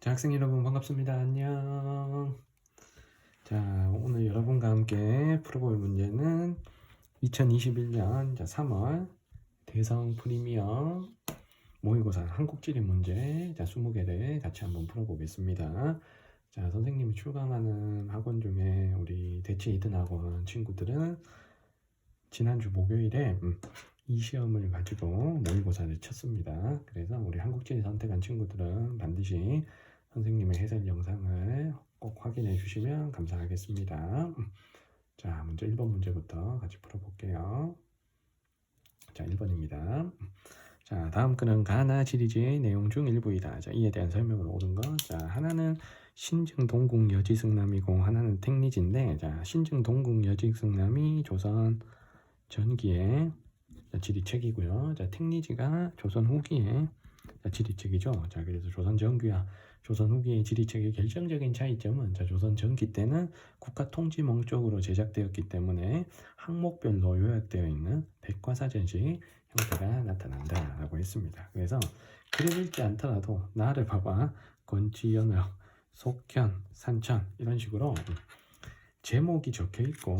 자, 학생 여러분 반갑습니다. 안녕. 자, 오늘 여러분과 함께 풀어볼 문제는 2021년 3월 대성 프리미엄 모의고사 한국지리 문제 20개를 같이 한번 풀어보겠습니다. 자, 선생님이 출강하는 학원 중에 우리 대체 2등 학원 친구들은 지난주 목요일에 이 시험을 가지고 모의고사를 쳤습니다. 그래서 우리 한국지리 선택한 친구들은 반드시 선생님의 해설 영상을 꼭 확인해 주시면 감사하겠습니다. 자, 먼저 1번 문제부터 같이 풀어볼게요. 자, 1번입니다. 자, 다음 글은 가나 지리지의 내용 중 일부이다. 자, 이에 대한 설명을 옳은 것. 자, 하나는 신증 동국 여지승남이고 하나는 택리지인데, 자, 신증 동국 여지승남이 조선 전기의 지리책이고요. 자, 택리지가 조선 후기의 지리책이죠. 자, 그래서 조선 전기와 조선 후기의 지리책의 결정적인 차이점은 조선 전기 때는 국가 통치 목적으로 제작되었기 때문에 항목별로 요약되어 있는 백과사전식 형태가 나타난다라고 했습니다. 그래서 글을 읽지 않더라도 나를 봐봐 건치연역, 속현, 산천 이런 식으로 제목이 적혀 있고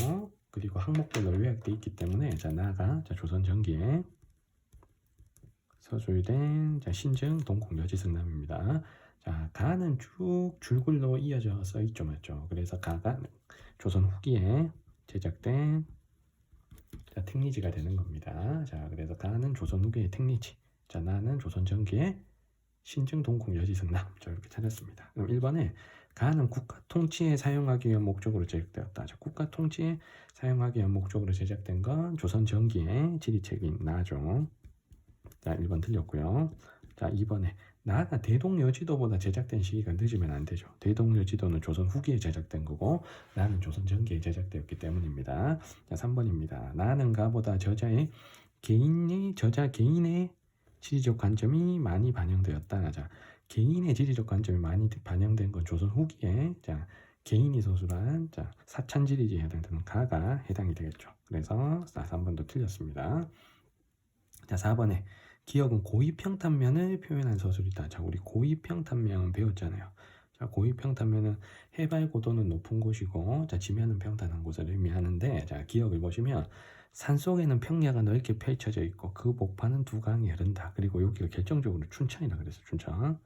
그리고 항목별로 요약되어 있기 때문에 나가 조선 전기에 서술된 신증 동국 여지승남입니다. 자, 가는 쭉 줄글로 이어져 써 있죠, 맞죠? 그래서 가가 조선 후기에 제작된 택리지가 되는 겁니다. 자, 그래서 가는 조선 후기의 택리지. 자, 나는 조선 전기의 신증 동국 여지승남. 자, 이렇게 찾았습니다. 그럼 1번에 가는 국가 통치에 사용하기 위한 목적으로 제작되었다. 자, 국가 통치에 사용하기 위한 목적으로 제작된 건 조선 전기의 지리책인 나죠. 자, 1번 틀렸고요. 자, 2번에 나가 대동여지도보다 제작된 시기가 늦으면 안 되죠. 대동여지도는 조선 후기에 제작된 거고 나는 조선 전기에 제작되었기 때문입니다. 자, 3번입니다. 나는 가보다 저자 개인의 지리적 관점이 많이 반영되었다. 자, 개인의 지리적 관점이 많이 반영된 건 조선 후기에 개인이 서술한 사찬지리지에 해당되는 가가 해당이 되겠죠. 그래서 3번도 틀렸습니다. 자, 4번에 기억은 고위평탄면을 표현한 서술이다. 자, 우리 고위평탄면 배웠잖아요. 자, 고위평탄면은 해발 고도는 높은 곳이고 지면은 평탄한 곳을 의미하는데, 자, 기억을 보시면 산속에는 평야가 넓게 펼쳐져 있고 그 목판은 두 강이 흐른다. 그리고 여기가 결정적으로 춘천이라 그래서 춘천.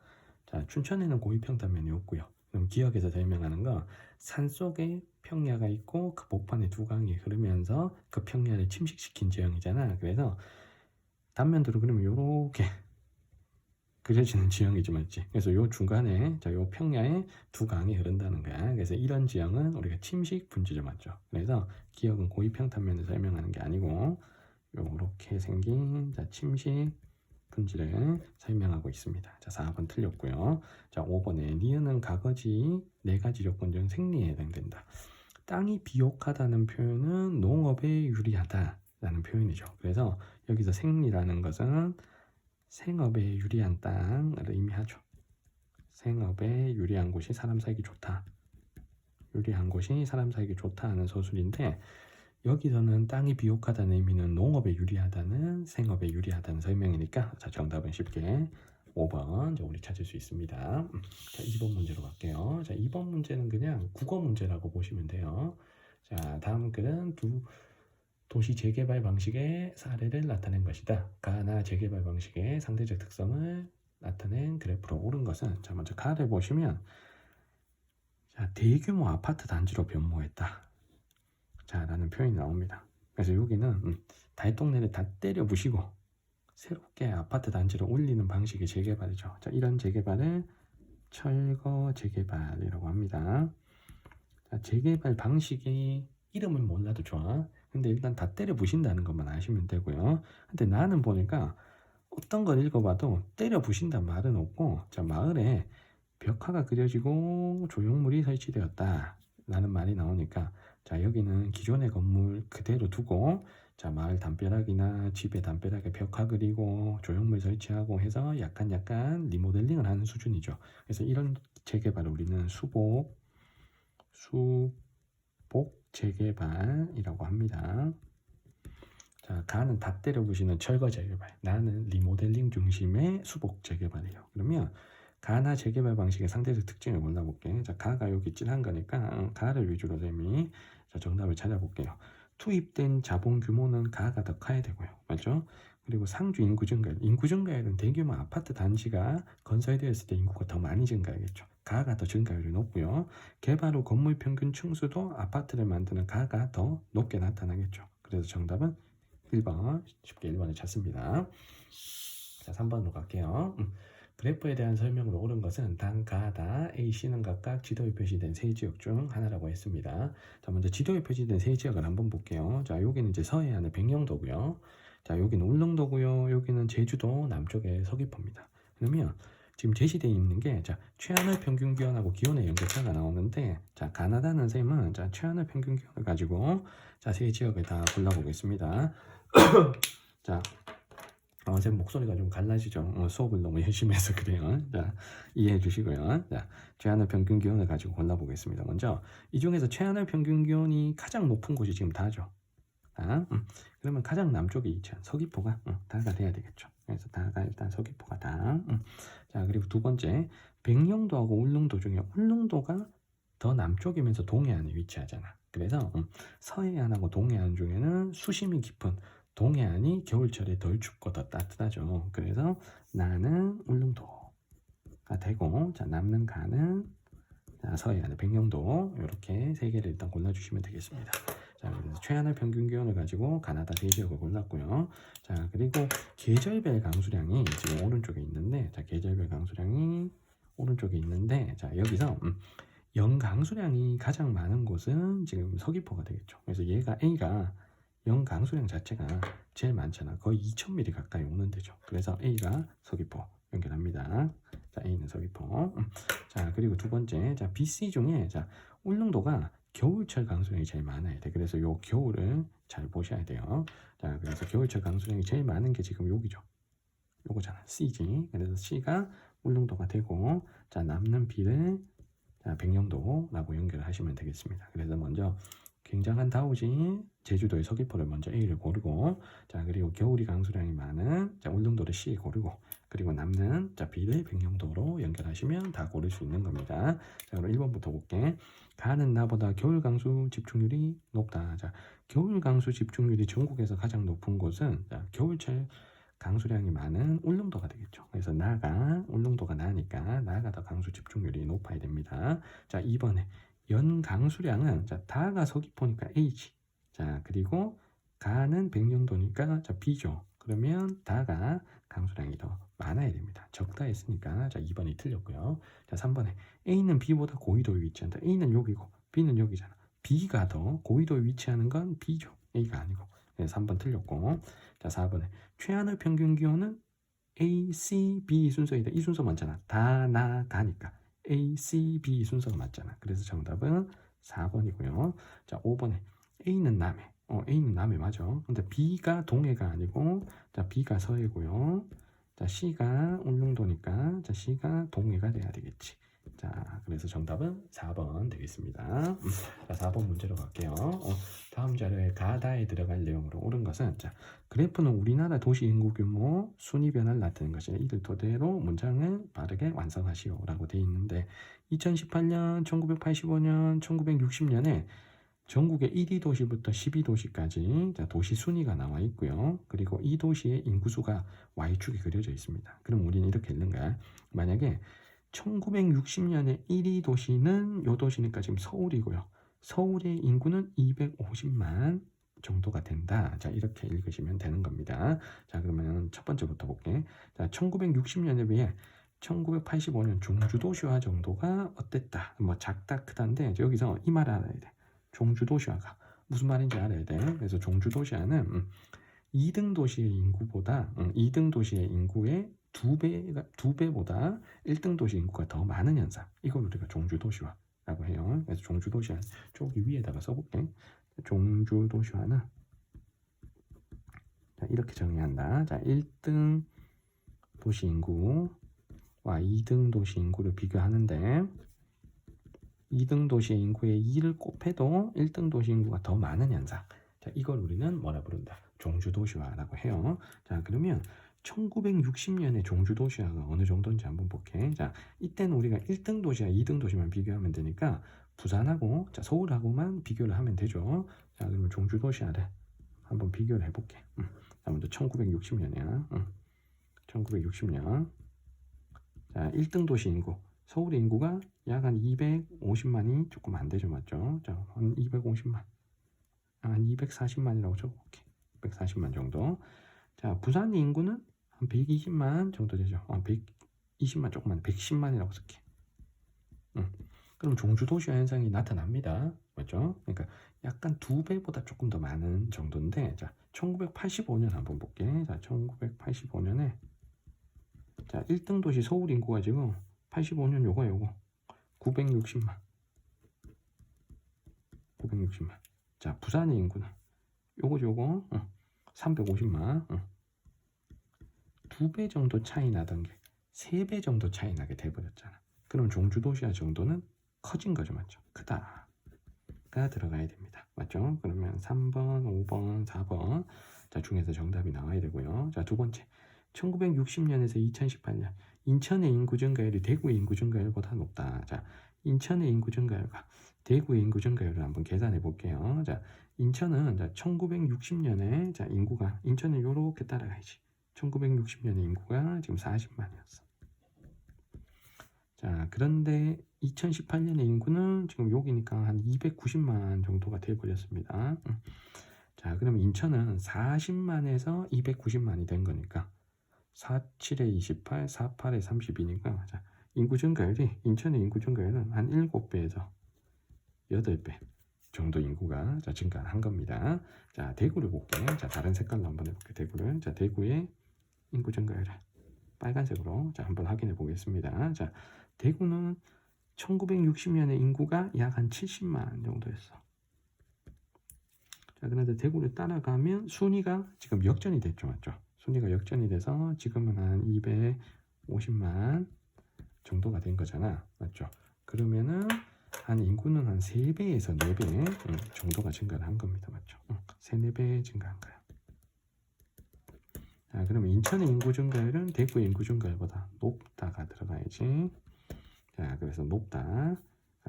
자, 춘천에는 고위평탄면이 없고요. 그럼 기억에서 설명하는 거 산속에 평야가 있고 그 목판에 두 강이 흐르면서 그 평야를 침식시킨 지형이잖아. 그래서 단면도로 그리면 요렇게 그려지는 지형이지 맞지? 그래서 요 중간에 요 평야에 두 강이 흐른다는 거야. 그래서 이런 지형은 우리가 침식 분지죠 맞죠? 그래서 기억은 고위평탄면을 설명하는 게 아니고 요렇게 생긴 침식 분지를 설명하고 있습니다. 자, 4번 틀렸고요. 자, 5번에 니은은 가거지 네 가지 조건 중 생리에 해당된다. 땅이 비옥하다는 표현은 농업에 유리하다라는 표현이죠. 그래서 여기서 생리라는 것은 생업에 유리한 땅을 의미하죠. 생업에 유리한 곳이 사람 살기 좋다. 유리한 곳이 사람 살기 좋다 하는 서술인데 여기서는 땅이 비옥하다는 의미는 농업에 유리하다는 생업에 유리하다는 설명이니까 자, 정답은 쉽게 5번 우리 찾을 수 있습니다. 자, 2번 문제로 갈게요. 자, 2번 문제는 그냥 국어 문제라고 보시면 돼요. 자, 다음 글은 두 도시 재개발 방식의 사례를 나타낸 것이다. 가나 재개발 방식의 상대적 특성을 나타낸 그래프로 옳은 것은 자, 먼저 가를 보시면 자, 대규모 아파트 단지로 변모했다. 자, 라는 표현이 나옵니다. 그래서 여기는 달동네를 다 때려 부시고 새롭게 아파트 단지를 올리는 방식의 재개발이죠. 자, 이런 재개발을 철거 재개발이라고 합니다. 자, 재개발 방식이 이름은 몰라도 좋아. 근데 일단 다 때려 부신다는 것만 아시면 되고요. 근데 나는 보니까 어떤 걸 읽어봐도 때려 부신다는 말은 없고 자, 마을에 벽화가 그려지고 조형물이 설치되었다 라는 말이 나오니까 자, 여기는 기존의 건물 그대로 두고 자, 마을 담벼락이나 집에 담벼락에 벽화 그리고 조형물 설치하고 해서 약간 리모델링을 하는 수준이죠. 그래서 이런 재개발을 우리는 수복 재개발이라고 합니다. 자, 가는 다 때려 부시는 철거 재개발, 나는 리모델링 중심의 수복 재개발이에요. 그러면 가나 재개발 방식의 상대적 특징을 골라볼게. 자, 가가 여기 찐한 거니까 가를 위주로 셈이 자, 정답을 찾아볼게요. 투입된 자본 규모는 가가 더 커야 되고요. 맞죠? 그리고 상주 인구 증가율. 인구 증가율은 대규모 아파트 단지가 건설되었을 때 인구가 더 많이 증가하겠죠. 가가 더 증가율이 높고요. 개발 후 건물 평균 층수도 아파트를 만드는 가가 더 높게 나타나겠죠. 그래서 정답은 1번, 쉽게 1번을 찾습니다. 자, 3번으로 갈게요. 그래프에 대한 설명으로 옳은 것은 단, 가다, A, C는 각각 지도에 표시된 세 지역 중 하나라고 했습니다. 자, 먼저 지도에 표시된 세 지역을 한번 볼게요. 자, 여기는 이제 서해안의 백령도고요. 자, 여기는 울릉도고요. 여기는 제주도 남쪽의 서귀포입니다. 그러면 지금 제시되어 있는 게 자, 최하늘 평균 기온하고 기온의 연결차가 나오는데 자, 가나다는 셈은 자, 최하늘 평균 기온을 가지고 자, 세 지역을 다 골라보겠습니다. 자, 제 목소리가 좀 갈라지죠. 수업을 너무 열심히 해서 그래요. 자, 이해해 주시고요. 자, 최하늘 평균 기온을 가지고 골라보겠습니다. 먼저 이 중에서 최하늘 평균 기온이 가장 높은 곳이 지금 다죠. 그러면 가장 남쪽에 위치한 서귀포가 다가 돼야 되겠죠. 그래서 다가 일단 서귀포가 다. 자, 그리고 두 번째 백령도하고 울릉도 중에 울릉도가 더 남쪽이면서 동해안에 위치하잖아. 그래서 서해안하고 동해안 중에는 수심이 깊은 동해안이 겨울철에 덜 춥고 더 따뜻하죠. 그래서 나는 울릉도가 되고 자, 남는 가는 자, 서해안의 백령도 이렇게 세 개를 일단 골라주시면 되겠습니다. 자, 그래서 최하늘 평균 기온을 가지고 가나다 세 지역을 골랐고요. 자, 그리고 계절별 강수량이 지금 오른쪽에 있는데 자, 계절별 강수량이 오른쪽에 있는데 자, 여기서 연강수량이 가장 많은 곳은 지금 서귀포가 되겠죠. 그래서 얘가 A가 연강수량 자체가 제일 많잖아. 거의 2000mm 가까이 오는 데죠. 그래서 A가 서귀포 연결합니다. 자, A는 서귀포. 자, 그리고 두 번째, 자, BC 중에 자, 울릉도가 겨울철 강수량이 제일 많아야 돼. 그래서 요 겨울을 잘 보셔야 돼요. 자, 그래서 겨울철 강수량이 제일 많은 게 지금 여기죠. 요거잖아. C지. 그래서 C가 울릉도가 되고, 자, 남는 B를 자, 백령도라고 연결을 하시면 되겠습니다. 그래서 먼저 굉장한 다우지 제주도의 서귀포를 먼저 A를 고르고 자, 그리고 겨울이 강수량이 많은 자, 울릉도를 C에 고르고 그리고 남는 자, B를 백령도로 연결하시면 다 고를 수 있는 겁니다. 자, 그럼 1번부터 볼게. 가는 나보다 겨울 강수 집중률이 높다. 자, 겨울 강수 집중률이 전국에서 가장 높은 곳은 자, 겨울철 강수량이 많은 울릉도가 되겠죠. 그래서 나가 울릉도가 나니까 나가 더 강수 집중률이 높아야 됩니다. 자, 2번에 연 강수량은 자, 다가 서귀포니까 H. 자, 그리고 가는 백령도니까 자, B죠. 그러면 다가 강수량이 더 많아야 됩니다. 적다 했으니까 자, 2번이 틀렸고요. 자, 3번에 A는 B보다 고緯도에 위치한다. A는 여기고 B는 여기잖아. B가 더 고緯도에 위치하는 건 B죠. A가 아니고. 그래서 3번 틀렸고. 자, 4번에 최하늘 평균 기온은 A, C, B 순서이다. 이 순서 맞잖아. 다, 나, 가니까. A, C, B 순서가 맞잖아. 그래서 정답은 4번이고요. 자, 5번에 A는 남해. A는 남해 맞아. 근데 B가 동해가 아니고, 자, B가 서해고요. 자, C가 울릉도니까, 자, C가 동해가 돼야 되겠지. 자, 그래서 정답은 4번 되겠습니다. 자, 4번 문제로 갈게요. 다음 자료에 가다에 들어갈 내용으로 옳은 것은 자, 그래프는 우리나라 도시 인구 규모 순위 변화를 나타낸 것이다. 이를 토대로 문장을 빠르게 완성하시오 라고 되어 있는데 2018년, 1985년, 1960년에 전국의 1위 도시부터 12도시까지 도시 순위가 나와 있고요. 그리고 이 도시의 인구수가 Y축이 그려져 있습니다. 그럼 우리는 이렇게 읽는 거야. 만약에 1960년에 1위 도시는 요 도시니까 지금 서울이고요. 서울의 인구는 250만 정도가 된다. 자, 이렇게 읽으시면 되는 겁니다. 자, 그러면 첫 번째부터 볼게. 자, 1960년에 비해 1985년 종주도시화 정도가 어땠다. 뭐 작다, 크다인데 여기서 이 말 알아야 돼. 종주도시화가 무슨 말인지 알아야 돼. 그래서 종주도시화는 2등 도시의 인구보다 2등 도시의 인구의 두 배보다 1등 도시 인구가 더 많은 현상. 이걸 우리가 종주도시화라고 해요. 그래서 종주도시화 저기 위에다가 써볼게. 종주도시화는 자, 이렇게 정의한다. 자, 1등 도시 인구와 2등 도시 인구를 비교하는데 2등 도시의 인구의 2를 곱해도 1등 도시 인구가 더 많은 현상. 자, 이걸 우리는 뭐라 부른다? 종주도시화라고 해요. 자, 그러면 1960년에 종주 도시화가 어느 정도인지 한번 볼게. 자, 이때는 우리가 1등 도시와 2등 도시만 비교하면 되니까 부산하고 자, 서울하고만 비교를 하면 되죠. 자, 그러면 종주 도시화를 한번 비교를 해볼게. 자, 먼저 1960년이야. 1960년. 자, 1등 도시 인구. 서울의 인구가 약 한 250만이 조금 안 되죠, 맞죠? 자, 한 250만. 한 240만이라고 적어볼게. 240만 정도. 자, 부산의 인구는 한 120만 정도 되죠. 120만 조금만 110만이라고 쓸게. 그럼 종주도시화 현상이 나타납니다. 맞죠? 그러니까 약간 2배보다 조금 더 많은 정도인데, 자, 1985년 한번 볼게. 자, 1985년에 자, 1등 도시 서울 인구가 지금 85년 요거 960만. 960만. 자, 부산의 인구는 요거 350만. 2배 정도 차이 나던 게 3배 정도 차이 나게 돼버렸잖아. 그럼 종주도시화 정도는 커진 거죠, 맞죠? 크다가 들어가야 됩니다, 맞죠? 그러면 3번, 5번, 4번 자 중에서 정답이 나와야 되고요. 자, 두 번째 1960년에서 2018년 인천의 인구 증가율이 대구의 인구 증가율보다 높다. 자, 인천의 인구 증가율과 대구의 인구 증가율을 한번 계산해 볼게요. 자, 인천은 자 1960년에 자 인구가 인천은 요렇게 따라가야지. 1960년에 인구가 지금 40만이었어. 자, 그런데 2018년의 인구는 지금 여기니까 한 290만 정도가 되어버렸습니다. 자, 그러면 인천은 40만에서 290만이 된 거니까 47에 28, 48에 32니까 자, 인구 증가율이 인천의 인구 증가율은 한 7배에서 8배 정도 인구가 자, 증가한 겁니다. 자, 대구를 볼게. 자, 다른 색깔로 한번 해볼게. 대구를. 자, 대구의 인구 증가율을 빨간색으로 자, 한번 확인해 보겠습니다. 자, 대구는 1960년에 인구가 약 한 70만 정도였어. 자, 그런데 대구를 따라가면 순위가 지금 역전이 됐죠, 맞죠? 순위가 역전이 돼서 지금은 한 250만 정도가 된 거잖아, 맞죠? 그러면은 한 인구는 한 3배에서 4배 정도가 증가를 한 겁니다, 맞죠? 3, 4배 증가한 거야. 자, 그러면 인천의 인구 증가율은 대구의 인구 증가율보다 높다가 들어가야지. 자, 그래서 높다가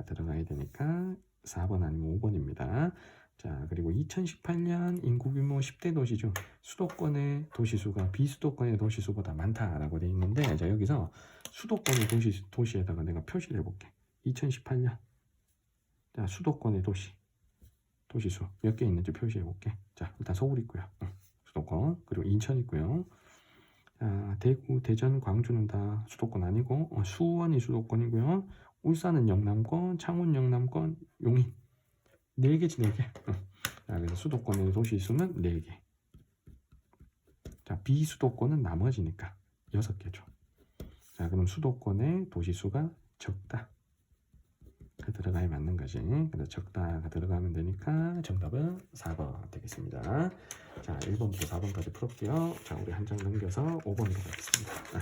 들어가야 되니까 4번 아니면 5번입니다. 자, 그리고 2018년 인구 규모 10대 도시 중 수도권의 도시수가 비수도권의 도시수보다 많다라고 되어 있는데, 자, 여기서 수도권의 도시에다가 내가 표시를 해볼게. 2018년 자, 수도권의 도시수 몇 개 있는지 표시해볼게. 자, 일단 서울 있고요. 수도권. 그리고 인천 있고요. 대구, 대전, 광주는 다 수도권 아니고 수원이 수도권이고요. 울산은 영남권, 창원 영남권, 용인 4개지 4개. 자, 그래서 수도권의 도시수는 4개. 자, 비수도권은 나머지니까 6개죠. 자, 그럼 수도권의 도시수가 적다. 그 들어가야 맞는 거지. 그래서 적다가 들어가면 되니까 정답은 4번 되겠습니다. 자, 1번부터 4번까지 풀었고요. 자, 우리 한 장 넘겨서 5번으로 가겠습니다.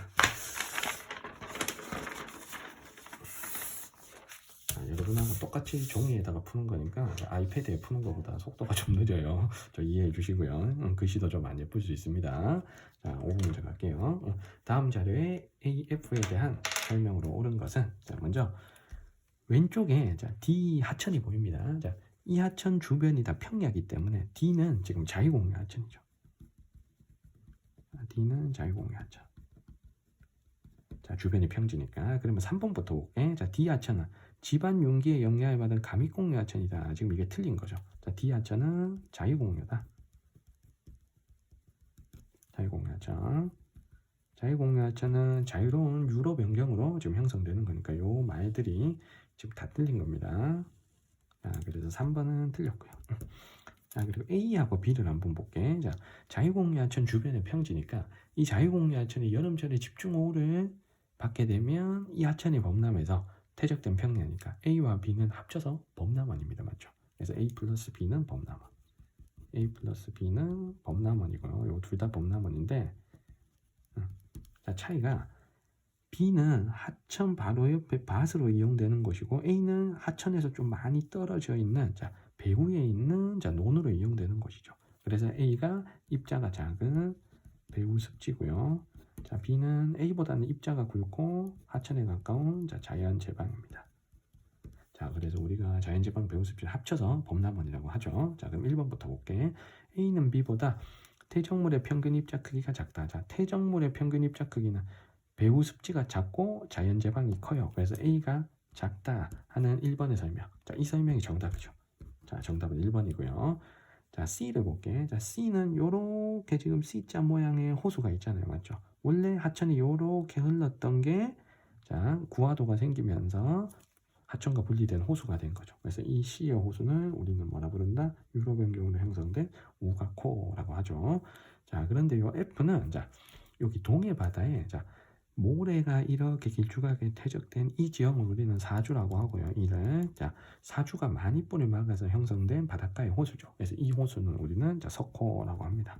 자, 여러분하고 똑같이 종이에다가 푸는 거니까 아이패드에 푸는 것보다 속도가 좀 느려요. 저 이해해 주시고요. 글씨도 좀 안 예쁠 수 있습니다. 자, 5번 문제 갈게요. 다음 자료에 AF에 대한 설명으로 옳은 것은 자, 먼저 왼쪽에 자, D 하천이 보입니다. 자, 이 하천 주변이 다 평야이기 때문에 D는 지금 자유공유 하천이죠. D는 자유공유 하천. 자, 주변이 평지니까. 그러면 3번부터 볼게. 자, D 하천은 집안 융기에 영향을 받은 감익공유 하천이다. 지금 이게 틀린 거죠. 자, D 하천은 자유공유다. 자유공유 하천. 자유공유 하천은 자유로운 유로 변경으로 지금 형성되는 거니까 요 말들이 지금 다 틀린 겁니다. 자, 그래서 3번은 틀렸고요. 자, 그리고 A하고 B를 한번 볼게. 자, 자유공유하천 주변의 평지니까 이 자유공유하천이 여름철에 집중호우를 받게 되면 이 하천이 범람해서 퇴적된 평야니까 A와 B는 합쳐서 범람원입니다. 맞죠? 그래서 A 플러스 B는 범람원. A 플러스 B는 범람원이고요. 요 둘 다 범람원인데 자, 차이가 B는 하천 바로 옆에 밭으로 이용되는 것이고 A는 하천에서 좀 많이 떨어져 있는 자, 배후에 있는 자, 논으로 이용되는 것이죠. 그래서 A가 입자가 작은 배우 습지고요. 자, B는 A보다는 입자가 굵고 하천에 가까운 자연 제방입니다. 자, 그래서 우리가 자연 제방 배우 습지를 합쳐서 범람원이라고 하죠. 자, 그럼 1번부터 볼게. A는 B보다 태적물의 평균 입자 크기가 작다. 자, 태적물의 평균 입자 크기는 배우 습지가 작고 자연 제방이 커요. 그래서 A가 작다 하는 1번의 설명. 자, 이 설명이 정답이죠. 자, 정답은 1번이고요. 자, C를 볼게. 자, C는 요렇게 지금 C자 모양의 호수가 있잖아요. 맞죠? 원래 하천이 요렇게 흘렀던 게 자, 구화도가 생기면서 하천과 분리된 호수가 된 거죠. 그래서 이 C의 호수는 우리는 뭐라 부른다? 유로 변경으로 형성된 우가코라고 하죠. 자, 그런데 요 F는 자, 여기 동해 바다에 자, 모래가 이렇게 길쭉하게 퇴적된 이 지형을 우리는 사주라고 하고요. 이를 자, 사주가 많이 뿌리 막아서 형성된 바닷가의 호수죠. 그래서 이 호수는 우리는 자, 석호라고 합니다.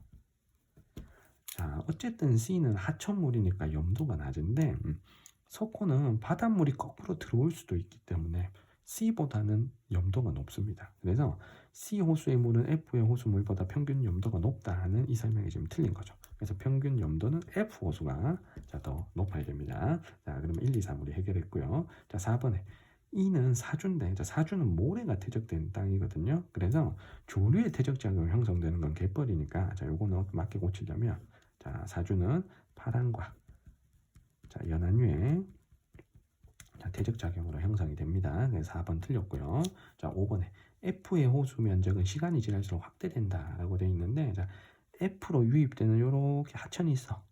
자, 어쨌든 C는 하천물이니까 염도가 낮은데 석호는 바닷물이 거꾸로 들어올 수도 있기 때문에 C보다는 염도가 높습니다. 그래서 C 호수의 물은 F의 호수물보다 평균 염도가 높다는 이 설명이 지금 틀린 거죠. 그래서 평균 염도는 F 호수가 자, 더 높아야 됩니다. 자, 그러면 1, 2, 3 우리 해결했고요. 자, 4번에 E는 사주인데 자, 사주는 모래가 퇴적된 땅이거든요. 그래서 조류의 퇴적 작용으로 형성되는 건 갯벌이니까 자, 요거는 맞게 고치려면 자, 사주는 파란과 자, 연안유의 자, 퇴적 작용으로 형성이 됩니다. 그래서 4번 틀렸고요. 자, 5번에 F의 호수 면적은 시간이 지날수록 확대된다라고 되어 있는데 자, F로 유입되는 이렇게 하천이 있어.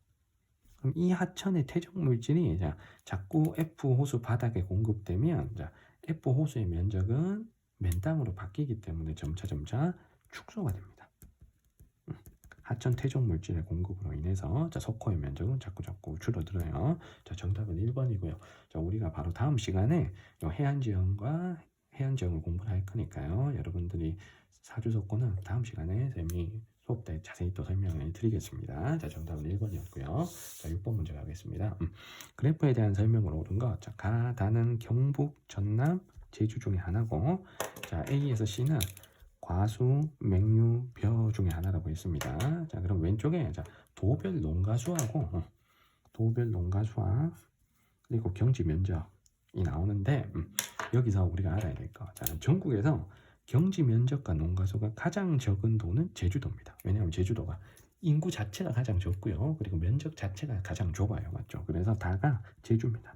그럼 이 하천의 퇴적 물질이 자, 자꾸 F 호수 바닥에 공급되면 자, F 호수의 면적은 맨땅으로 바뀌기 때문에 점차 축소가 됩니다. 하천 퇴적 물질의 공급으로 인해서 자, 석호의 면적은 자꾸 줄어들어요. 자, 정답은 1번이고요. 자, 우리가 바로 다음 시간에 해안지형과 해안지형을 공부를 할 거니까요. 여러분들이 사주석호는 다음 시간에 쌤이 수업 때 자세히 또 설명을 드리겠습니다. 자, 정답은 1번이었고요. 자, 6번 문제 가겠습니다. 그래프에 대한 설명을 옳은 것. 자, 가다는 경북, 전남, 제주 중에 하나고 자, A에서 C는 과수, 맹류, 벼 중에 하나라고 했습니다. 자, 그럼 왼쪽에 자, 도별 농가수하고 도별 농가수와 그리고 경지 면적이 나오는데 여기서 우리가 알아야 될 거. 자, 전국에서 경지 면적과 농가수가 가장 적은 도는 제주도입니다. 왜냐하면 제주도가 인구 자체가 가장 적고요. 그리고 면적 자체가 가장 좁아요. 맞죠? 그래서 다가 제주입니다.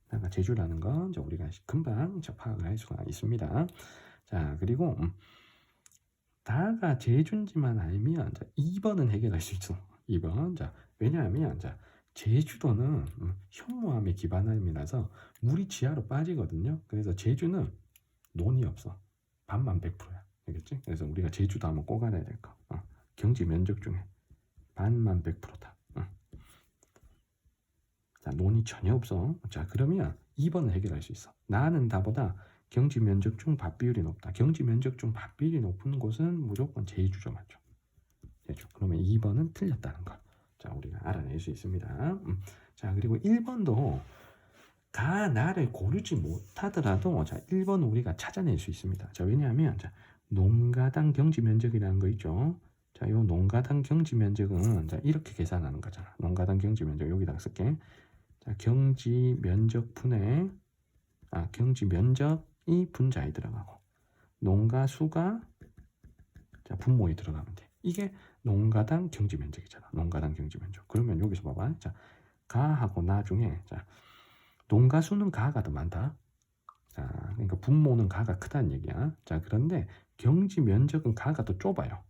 다가 제주라는 건 우리가 금방 파악을 할 수가 있습니다. 자, 그리고 다가 제주인지만 알면 자, 2번은 해결할 수 있어. 2번. 자, 왜냐하면 자, 제주도는 현무암에 기반함이라서 물이 지하로 빠지거든요. 그래서 제주는 논이 없어. 반만 100%야. 알겠지? 그래서 우리가 제주도 한번 꼭 알아야 될 거. 경지 면적 중에 반만 100%다. 자, 논이 전혀 없어. 자, 그러면 2번을 해결할 수 있어. 나는 다보다 경지 면적 중 밭비율이 높다. 경지 면적 중 밭비율이 높은 곳은 무조건 제주죠. 맞죠? 제주. 그러면 2번은 틀렸다는 거. 자, 우리가 알아낼 수 있습니다. 자, 그리고 1번도 가나를 고르지 못하더라도 자, 1번 우리가 찾아낼 수 있습니다. 자, 왜냐하면 자, 농가당 경지 면적이라는 거 있죠. 자, 요 농가당 경지 면적은 자, 이렇게 계산하는 거잖아. 농가당 경지 면적 여기다가 쓸게. 자, 경지 면적 분의 경지 면적이 분자에 들어가고 농가 수가 자, 분모에 들어가면 돼. 이게 농가당 경지 면적이잖아. 농가당 경지 면적. 그러면 여기서 봐봐. 자, 가하고 나 중에 자, 농가 수는 가가 더 많다. 자, 그러니까 분모는 가가 크다는 얘기야. 자, 그런데 경지 면적은 가가 더 좁아요.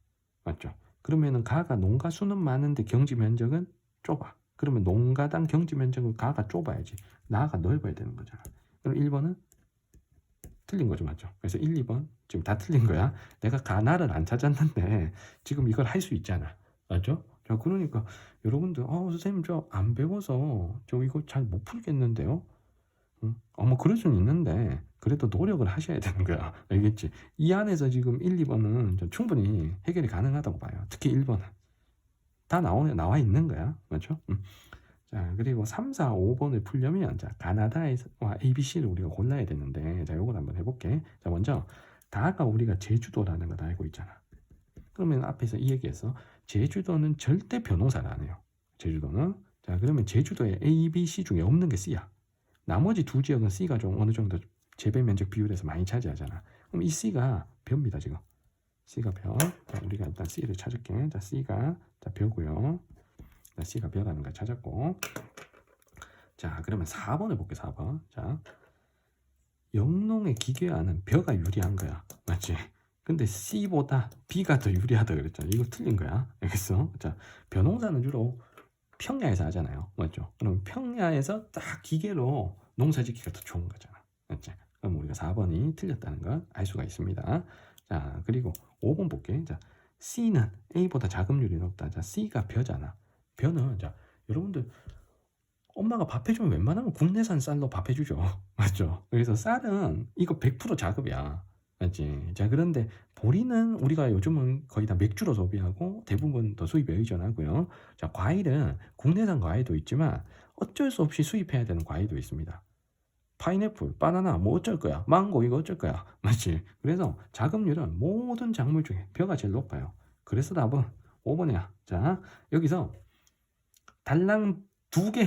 맞죠? 그러면은 가가 농가 수는 많은데 경지 면적은 좁아. 그러면 농가당 경지 면적은 가가 좁아야지. 나가 넓어야 되는 거잖아. 그럼 1번은 틀린 거죠. 맞죠? 그래서 1, 2번 지금 다 틀린 거야. 내가 가나를 안 찾았는데 지금 이걸 할 수 있잖아. 맞죠? 자, 그러니까 여러분들 선생님 저 안 배워서 저 이거 잘 못 풀겠는데요. 뭐 그럴 수는 있는데 그래도 노력을 하셔야 되는 거야. 알겠지? 이 안에서 지금 1, 2번은 충분히 해결이 가능하다고 봐요. 특히 1번은 다 나와 있는 거야. 맞죠? 자, 그리고 3, 4, 5번을 풀려면 자, 가나다에서 ABC를 우리가 골라야 되는데 자, 요걸 한번 해볼게. 자, 먼저 다가 우리가 제주도라는 걸 알고 있잖아. 그러면 앞에서 이 얘기했어. 제주도는 절대 변호사를 안 해요. 제주도는. 자, 그러면 제주도에 A, B, C 중에 없는 게 C야. 나머지 두 지역은 C가 좀 어느 정도 재배 면적 비율에서 많이 차지하잖아. 그럼 이 C가 벼입니다, 지금. C가 벼. 자, 우리가 일단 C를 찾을게. 자, C가 자, 벼고요. 자, C가 벼라는 걸 찾았고. 자, 그러면 4번을 볼게, 4번. 자, 영농의 기계화는 벼가 유리한 거야. 맞지? 근데 C보다 B가 더 유리하다 그랬잖아. 이거 틀린 거야. 알겠어? 자, 벼농사는 주로 평야에서 하잖아요. 맞죠? 그럼 평야에서 딱 기계로 농사 짓기가 더 좋은 거잖아. 맞지? 그럼 우리가 4번이 틀렸다는 걸 알 수가 있습니다. 자, 그리고 5번 볼게. 자, C는 A보다 자급률이 높다. 자, C가 벼잖아. 벼는, 자, 여러분들, 엄마가 밥 해주면 웬만하면 국내산 쌀로 밥 해주죠. 맞죠? 그래서 쌀은 이거 100% 자급이야. 맞지? 자, 그런데 보리는 우리가 요즘은 거의 다 맥주로 소비하고 대부분 더 수입에 의존하고요. 자, 과일은 국내산 과일도 있지만 어쩔 수 없이 수입해야 되는 과일도 있습니다. 파인애플, 바나나, 뭐 어쩔 거야? 망고 이거 어쩔 거야? 맞지? 그래서 자급률은 모든 작물 중에 벼가 제일 높아요. 그래서 답은 5번이야. 자, 여기서 달랑 두 개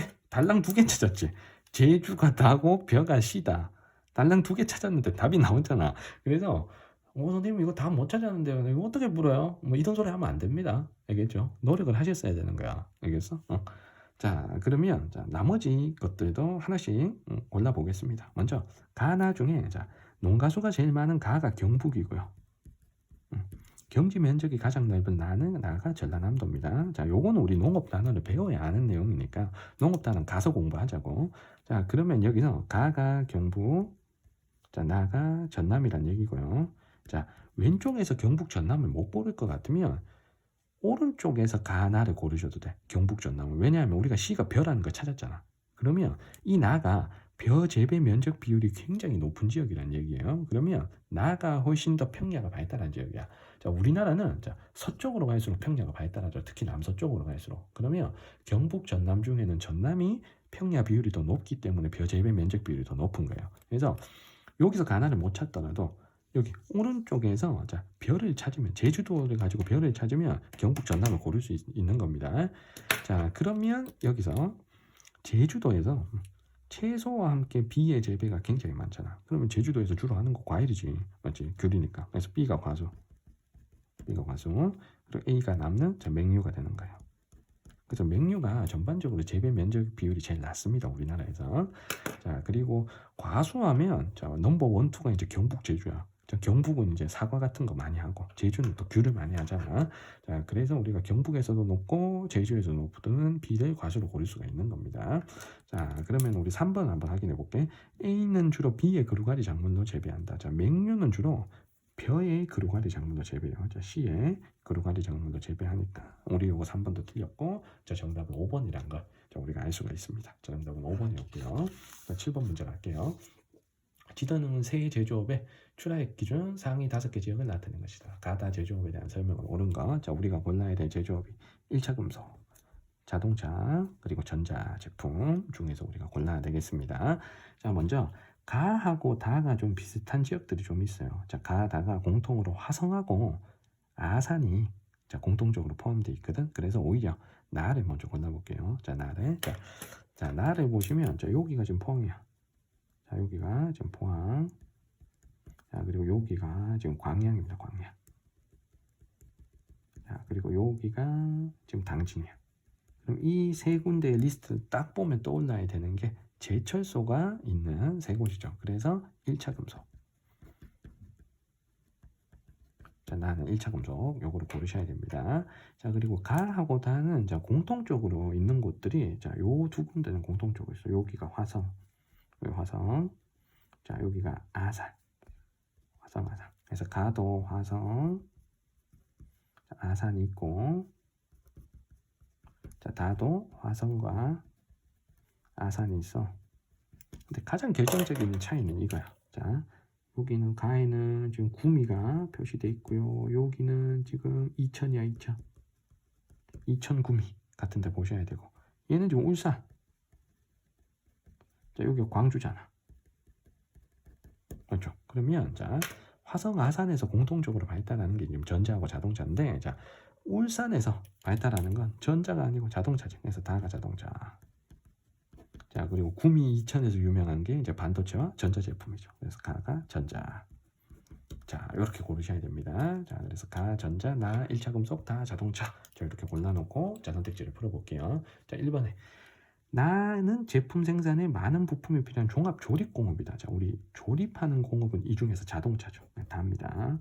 찾았지. 제주가 다고 벼가 시다. 달랑 두 개 찾았는데 답이 나오잖아. 그래서 선생님 이거 답 못 찾았는데요. 이거 어떻게 물어요? 뭐 이런 소리 하면 안 됩니다. 알겠죠? 노력을 하셨어야 되는 거야. 알겠어? 자, 그러면 자, 나머지 것들도 하나씩 골라보겠습니다. 먼저 가나 중에 자, 농가수가 제일 많은 가가 경북이고요. 경지 면적이 가장 넓은 나가 전라남도입니다. 자, 요거는 우리 농업 단어를 배워야 아는 내용이니까 농업 단어 가서 공부하자고. 자, 그러면 여기서 가가 경북, 자, 나가 전남이란 얘기고요. 자, 왼쪽에서 경북 전남을 못 고를 것 같으면 오른쪽에서 가나를 고르셔도 돼. 경북 전남은. 왜냐하면 우리가 C가 벼라는 걸 찾았잖아. 그러면 이 나가 벼 재배 면적 비율이 굉장히 높은 지역이란 얘기예요. 그러면 나가 훨씬 더 평야가 발달한 지역이야. 자, 우리나라는 자, 서쪽으로 갈수록 평야가 발달하죠. 특히 남서쪽으로 갈수록. 그러면 경북 전남 중에는 전남이 평야 비율이 더 높기 때문에 벼 재배 면적 비율이 더 높은 거예요. 그래서 여기서 가나를 못 찾더라도 여기 오른쪽에서 자, 벼를 찾으면 제주도를 가지고 벼를 찾으면 경북 전남을 고를 수 있는 겁니다. 자, 그러면 여기서 제주도에서 채소와 함께 B의 재배가 굉장히 많잖아. 그러면 제주도에서 주로 하는 거 과일이지. 맞지? 귤이니까. 그래서 B가 과수. B가 과수. 그리고 A가 남는 자, 맹류가 되는 거예요. 그래서 맹류가 전반적으로 재배 면적 비율이 제일 낮습니다. 우리나라에서. 자, 그리고 과수하면 자, 넘버 1, 2가 이제 경북 제주야. 자, 경북은 이제 사과 같은 거 많이 하고 제주는 또 귤을 많이 하잖아. 자, 그래서 우리가 경북에서도 높고 제주에서 높은 B를 과수로 고를 수가 있는 겁니다. 자, 그러면 우리 3번 한번 확인해 볼게. A는 주로 B의 그루가리 작물로 재배한다. 자, 맹류는 주로 벼의 그루가리 작물로 재배해요. 자, C의 그루가리 작물로 재배하니까 우리 요거 3번도 틀렸고 자, 정답은 5번이란 걸 자, 우리가 알 수가 있습니다. 자, 정답은 5번이었고요. 자, 7번 문제 갈게요. 지도는 세 제조업의 출하액 기준 상위 5개 지역을 나타낸 것이다. 가다 제조업에 대한 설명을 옳은 거. 자, 우리가 골라야 될 제조업이 1차 금속, 자동차, 그리고 전자 제품 중에서 우리가 골라야 되겠습니다. 자, 먼저 가하고 다가 좀 비슷한 지역들이 좀 있어요. 자, 가, 다가 공통으로 화성하고 아산이 자, 공통적으로 포함되어 있거든. 그래서 오히려 나를 먼저 골라볼게요. 자, 나를. 자, 나를 보시면 자, 여기가 지금 포항이야. 자, 여기가 지금 포항. 자, 그리고 여기가 지금 광양입니다. 광양. 자, 그리고 여기가 지금 당진이야. 그럼 이 세 군데의 리스트 딱 보면 떠올라야 되는 게 제철소가 있는 세 곳이죠. 그래서 1차 금속. 자, 나는 1차 금속 요거를 고르셔야 됩니다. 자, 그리고 가하고 다는 자, 공통적으로 있는 곳들이 자, 요 두 군데는 공통적으로 있어요. 여기가 화성. 여기 화성. 자, 여기가 아산. 화성, 아산. 그래서 가도 화성. 자, 아산이 있고 자, 다도 화성과 아산이 있어. 근데 가장 결정적인 차이는 이거야. 자, 여기는 가에는 지금 구미가 표시되어 있고요. 여기는 지금 이천이야, 이천. 이천 구미 같은 데 보셔야 되고. 얘는 지금 울산. 자, 여기가 광주잖아. 그렇죠? 그러면 자, 화성 아산에서 공통적으로 발달하는 게 지금 전자하고 자동차인데 자, 울산에서 발달하는 건 전자가 아니고 자동차죠. 그래서 다가 자동차. 자, 그리고 구미 이천에서 유명한 게 이제 반도체와 전자제품이죠. 그래서 가가 전자. 자, 이렇게 고르셔야 됩니다. 자, 그래서 가, 전자, 나, 1차 금속, 다 자동차. 자, 이렇게 골라놓고 자, 선택지를 풀어볼게요. 자, 1번에 나는 제품 생산에 많은 부품이 필요한 종합 조립 공업이다. 자, 우리 조립하는 공업은 이 중에서 자동차죠. 네, 다입니다.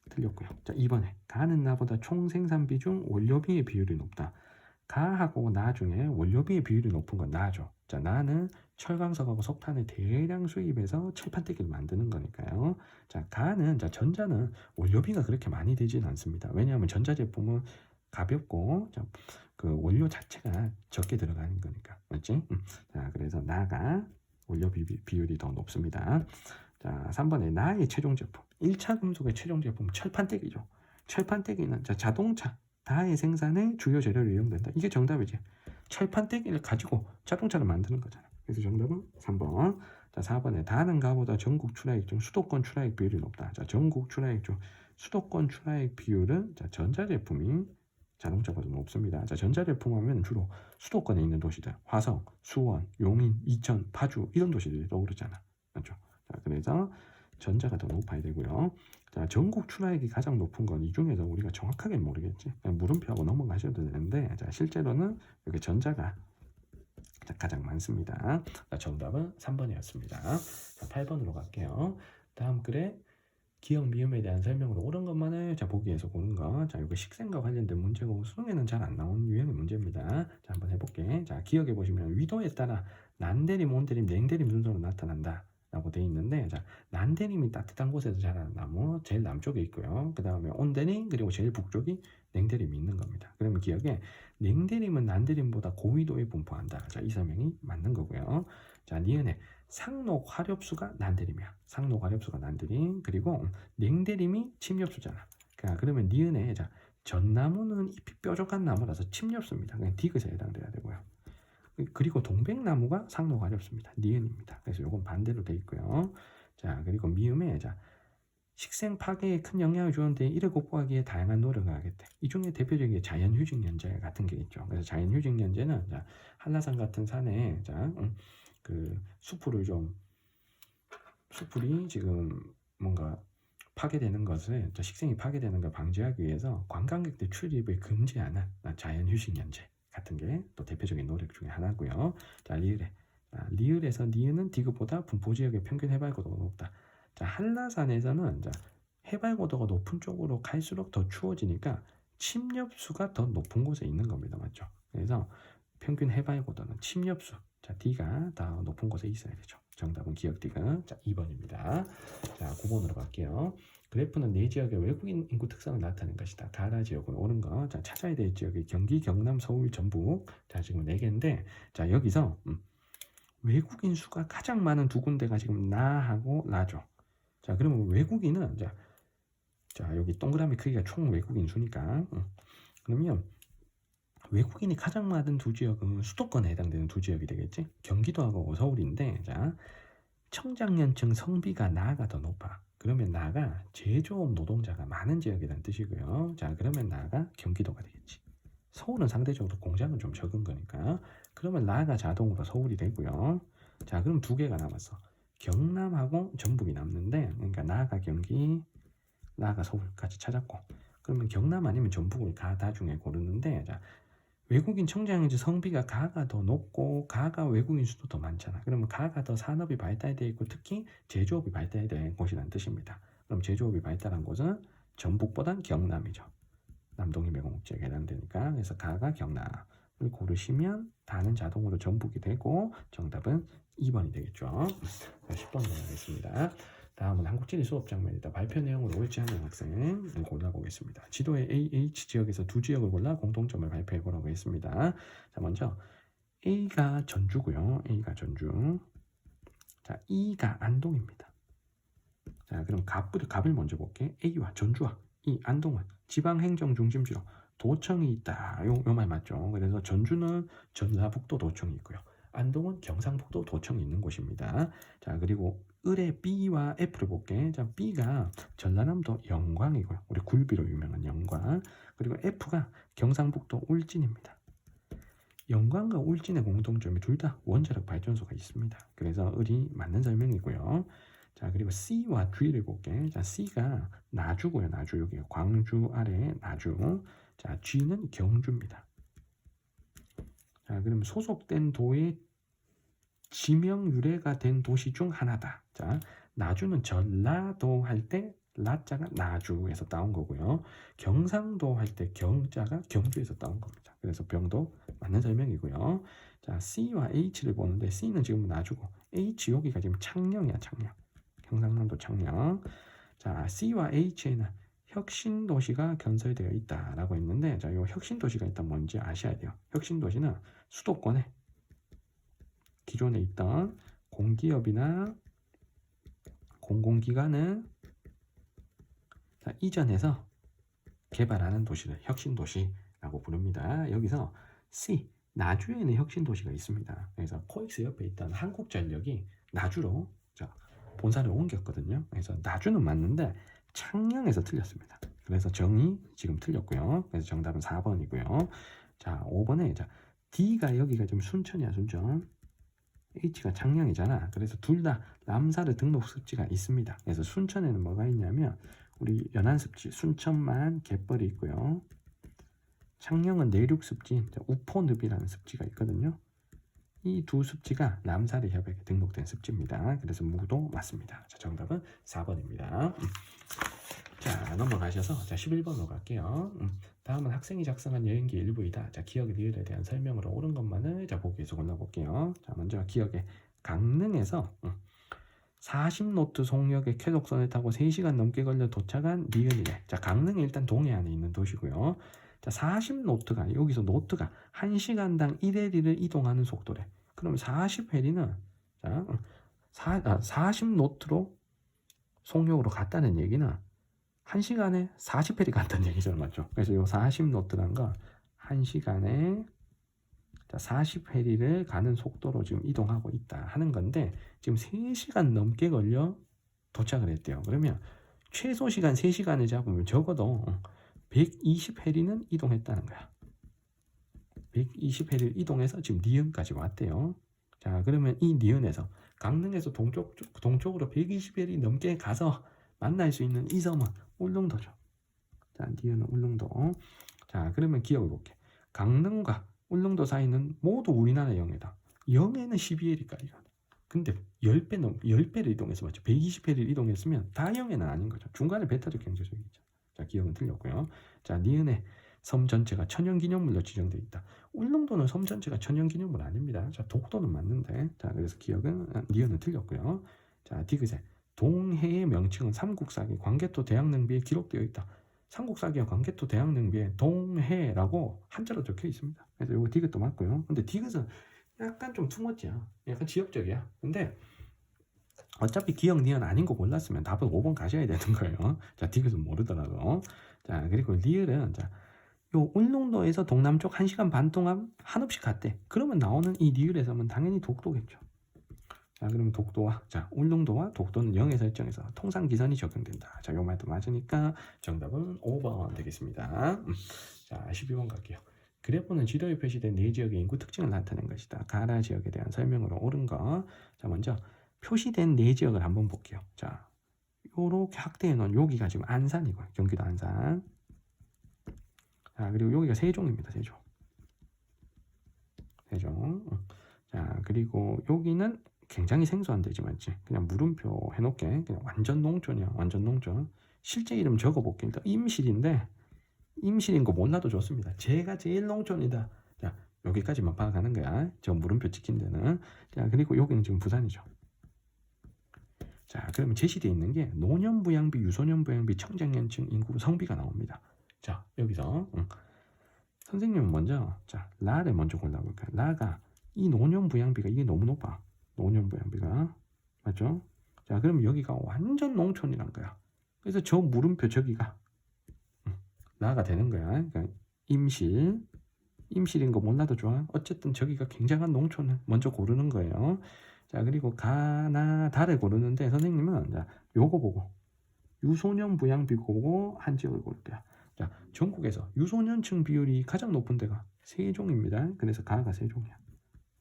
틀렸고요. 자, 2번에 가는 나보다 총 생산 비중 원료비의 비율이 높다. 가하고 나 중에 원료비의 비율이 높은 건 나죠. 자, 나는 철광석하고 석탄을 대량 수입해서 철판대기를 만드는 거니까요. 자, 가는, 자, 전자는 원료비가 그렇게 많이 되지는 않습니다. 왜냐하면 전자제품은 가볍고, 자, 그 원료 자체가 적게 들어가는 거니까. 맞지? 자, 그래서 나가 원료비 비율이 더 높습니다. 자, 3번에 나의 최종 제품. 1차 금속의 최종 제품 철판대기죠. 철판대기는 자, 자동차 다의 생산에 주요 재료로 이용된다. 이게 정답이지. 철판대기를 가지고 자동차를 만드는 거잖아. 그래서 정답은 3번. 자, 4번에 다는 가보다 전국 출하액 중 수도권 출하액 비율이 높다. 자, 전국 출하액 중 수도권 출하액 비율은 자, 전자제품이 자동차보다 높습니다. 자, 전자제품 하면 주로 수도권에 있는 도시들, 화성, 수원, 용인, 이천, 파주 이런 도시들이 떠오르잖아. 맞죠? 자, 그래서 전자가 더 높아야 되고요. 자, 전국 출하액이 가장 높은 건 이 중에서 우리가 정확하게 모르겠지. 그냥 물음표하고 넘어가셔도 되는데, 자, 실제로는 여기 전자가 가장 많습니다. 자, 정답은 3번이었습니다. 자, 8번으로 갈게요. 다음 글에 기억 미음에 대한 설명으로 옳은 것만을 자, 보기에서 고른 거. 자, 이거 식생과 관련된 문제고 수능에는 잘 안 나오는 유형의 문제입니다. 자, 한번 해볼게. 자, 기억해 보시면 위도에 따라 난대림, 온대림, 냉대림 순서로 나타난다. 라고 되어 있는데, 자, 난대림이 따뜻한 곳에서 자라는 나무, 제일 남쪽에 있고요. 그 다음에 온대림, 그리고 제일 북쪽이 냉대림이 있는 겁니다. 그러면 기억에 냉대림은 난대림보다 고위도에 분포한다. 자, 이 설명이 맞는 거고요. 자, 니은에 상록 화렵수가 난대림이야. 상록 화렵수가 난대림. 그리고 냉대림이 침엽수잖아. 그러면 니은에 자, 전나무는 잎이 뾰족한 나무라서 침엽수입니다. 그냥 디귿에 해당돼야 되고요. 그리고 동백나무가 상록 화렵수입니다. 니은입니다. 그래서 이건 반대로 돼 있고요. 자, 그리고 미음에 자, 식생 파괴에 큰 영향을 주는데 이를 극복하기에 다양한 노력을 하겠대. 이 중에 대표적인 게 자연휴직 연재 같은 게 있죠. 그래서 자연휴직 연재는 자, 한라산 같은 산에 자, 그 수풀이 지금 뭔가 파괴되는 것을 식생이 파괴되는 걸 방지하기 위해서 관광객들 출입을 금지하는 자연휴식 연재 같은 게 또 대표적인 노력 중에 하나고요. 자, 리을에 리을에서 니은은 디귿보다 분포 지역의 평균 해발 고도가 높다. 자, 한라산에서는 자, 해발 고도가 높은 쪽으로 갈수록 더 추워지니까 침엽수가 더 높은 곳에 있는 겁니다. 맞죠? 그래서 평균 해발 고도는 침엽수. 자, D가 더 높은 곳에 있어야 되죠. 정답은 기억 D가 자, 2번입니다. 자, 9번으로 갈게요. 그래프는 네 지역의 외국인 인구 특성을 나타낸 것이다. 가라 지역은 옳은 거. 자, 찾아야 될 지역이 경기, 경남, 서울, 전북. 자, 지금 4개인데, 자, 여기서 외국인 수가 가장 많은 두 군데가 지금 나하고 나죠. 자, 그러면 외국인은 자, 여기 동그라미 크기가 총 외국인 수니까 그러면 외국인이 가장 많은 두 지역은 수도권에 해당되는 두 지역이 되겠지. 경기도하고 서울인데, 자, 청장년층 성비가 나가 더 높아. 그러면 나가 제조업 노동자가 많은 지역이라는 뜻이고요. 자, 그러면 나가 경기도가 되겠지. 서울은 상대적으로 공장은 좀 적은 거니까. 그러면 나가 자동으로 서울이 되고요. 자, 그럼 두 개가 남았어. 경남하고 전북이 남는데, 그러니까 나가 경기, 나가 서울까지 찾았고. 그러면 경남 아니면 전북을 다 중에 고르는데, 자, 외국인 청장인지 성비가 가가 더 높고 가가 외국인 수도 더 많잖아. 그러면 가가 더 산업이 발달되어 있고 특히 제조업이 발달된 곳이라는 뜻입니다. 그럼 제조업이 발달한 곳은 전북보단 경남이죠. 남동이매공업지역에 해당되니까. 그래서 가가 경남을 고르시면 다는 자동으로 전북이 되고 정답은 2번이 되겠죠. 10번 넘어가겠습니다. 다음은 한국지리 수업 장면이다. 발표 내용을 옳지 않은 학생을 골라보겠습니다. 지도의 AH 지역에서 두 지역을 골라 공통점을 발표해보라고 했습니다. 자, 먼저 A가 전주고요. A가 전주. 자, E가 안동입니다. 자, 그럼 갑을 먼저 볼게. A와 전주와 이 안동은 지방행정 중심지로 도청이 있다. 요 말 맞죠? 그래서 전주는 전라북도 도청이 있고요. 안동은 경상북도 도청이 있는 곳입니다. 자, 그리고 을의 B와 F를 볼게. 자, B가 전라남도 영광이고요. 우리 굴비로 유명한 영광. 그리고 F가 경상북도 울진입니다. 영광과 울진의 공통점이 둘 다 원자력 발전소가 있습니다. 그래서 을이 맞는 설명이고요. 자, 그리고 C와 D를 볼게. 자, C가 나주고요. 나주, 여기 광주 아래 나주. 자, G는 경주입니다. 자, 그럼 소속된 도의 지명 유래가 된 도시 중 하나다. 자, 나주는 전라도 할 때 라자가 나주에서 따온 거고요. 경상도 할 때 경자가 경주에서 따온 겁니다. 그래서 병도 맞는 설명이고요. 자, C와 H를 보는데 C는 지금 나주고 H 여기가 지금 창녕이야, 창녕. 경상남도 창녕. 자, C와 H에는 혁신도시가 건설되어 있다라고 했는데, 자, 이 혁신도시가 일단 뭔지 아셔야 돼요. 혁신도시는 수도권에 기존에 있던 공기업이나 공공기관은 자, 이전해서 개발하는 도시를 혁신도시라고 부릅니다. 여기서 C, 나주에는 혁신도시가 있습니다. 그래서 코엑스 옆에 있던 한국전력이 나주로 자, 본사를 옮겼거든요. 그래서 나주는 맞는데 창녕에서 틀렸습니다. 그래서 정이 지금 틀렸고요. 그래서 정답은 4번이고요. 자, 5번에 자, D가 여기가 지금 순천이야, 순천. H가 창녕이잖아. 그래서 둘 다 람사르 등록 습지가 있습니다. 그래서 순천에는 뭐가 있냐면 우리 연안 습지 순천만 갯벌이 있고요. 창녕은 내륙 습지 우포늪이라는 습지가 있거든요. 이 두 습지가 람사르 협약에 등록된 습지입니다. 그래서 무도 맞습니다. 자, 정답은 4번입니다. 자, 넘어가셔서 자, 11번으로 갈게요. 다음은 학생이 작성한 여행기 일부이다. 자, 기억 리을에 대한 설명으로 옳은 것만을 자, 보기에서 골라볼게요. 자, 먼저 기억에 강릉에서 40노트 속력의 쾌속선을 타고 3시간 넘게 걸려 도착한 리을이래. 자, 강릉이 일단 동해안에 있는 도시고요. 자, 40노트가 여기서 노트가 1시간당 1회리를 이동하는 속도래. 그럼 40회리는 자, 40노트로 속력으로 갔다는 얘기는 1시간에 40회리 간다는 얘기죠, 맞죠? 그래서 이 40노트란 건 1시간에 40회리를 가는 속도로 지금 이동하고 있다 하는 건데 지금 3시간 넘게 걸려 도착을 했대요. 그러면 최소 시간 3시간을 잡으면 적어도 120회리는 이동했다는 거야. 120회리를 이동해서 지금 니은까지 왔대요. 자, 그러면 이 니은에서 강릉에서 동쪽으로 120회리 넘게 가서 만날 수 있는 이 섬은 울릉도죠. 자, 니은은 울릉도. 자, 그러면 기억을 볼게. 강릉과 울릉도 사이는 모두 우리나라 영해다. 영해는 12회리까지 가네. 근데 10배를 이동해서 맞죠? 120회를 이동했으면 다 영해는 아닌 거죠. 중간에 배타적 경제적이죠. 자, 기억은 틀렸고요. 자, 니은의 섬 전체가 천연기념물로 지정되어 있다. 울릉도는 섬 전체가 천연기념물 아닙니다. 자, 독도는 맞는데. 자, 그래서 기억은 니은은 틀렸고요. 자, 디귿에 동해의 명칭은 삼국사기 광개토 대학능비에 기록되어 있다. 삼국사기와 광개토 대학능비에 동해라고 한자로 적혀 있습니다. 그래서 이거 디귿도 맞고요. 근데 디귿은 약간 좀 투머치야. 약간 지역적이야. 근데 어차피 기억 니은 아닌 거 골랐으면 답은 5번 가셔야 되는 거예요. 자, 디귿은 모르더라도. 자, 그리고 리을은 자, 요 울릉도에서 동남쪽 1시간 반 동안 한없이 갔대. 그러면 나오는 이 리을에서는 당연히 독도겠죠. 자, 그럼 독도와 자, 울릉도와 독도는 0에 설정해서 통상 기선이 적용된다. 자, 요 말도 맞으니까 정답은 5번 되겠습니다. 자, 12번 갈게요. 그래프는 지도에 표시된 네 지역의 인구 특징을 나타낸 것이다. 가라 지역에 대한 설명으로 옳은 거. 자, 먼저 표시된 네 지역을 한번 볼게요. 자, 요렇게 확대해 놓은 여기가 지금 안산이고 경기도 안산. 자, 그리고 여기가 세종입니다. 세종. 자, 그리고 여기는 굉장히 생소한 데지 맞지? 그냥 물음표 해놓게. 그냥 완전 농촌이야. 완전 농촌. 실제 이름 적어볼게. 일단 임실인데 임실인 거 몰라도 좋습니다. 제가 제일 농촌이다. 자, 여기까지만 파악하는 거야. 저 물음표 찍힌 데는. 자, 그리고 여기는 지금 부산이죠. 자, 그러면 제시되어 있는 게 노년부양비, 유소년부양비, 청장년층 인구 성비가 나옵니다. 자, 여기서 선생님은 먼저 자, 라를 먼저 골라볼까요? 라가 이 노년부양비가 이게 너무 높아. 노년부양비가 맞죠? 자, 그럼 여기가 완전 농촌이란 거야. 그래서 저 물음표 저기가 라가 되는 거야. 그러니까 임실인 거 몰라도 좋아. 어쨌든 저기가 굉장한 농촌을 먼저 고르는 거예요. 자, 그리고 가나 다를 고르는데 선생님은 자, 요거 보고 유소년 부양비 보고 한 지역을 고를게요. 자, 전국에서 유소년층 비율이 가장 높은 데가 세종입니다. 그래서 가가 세종이야.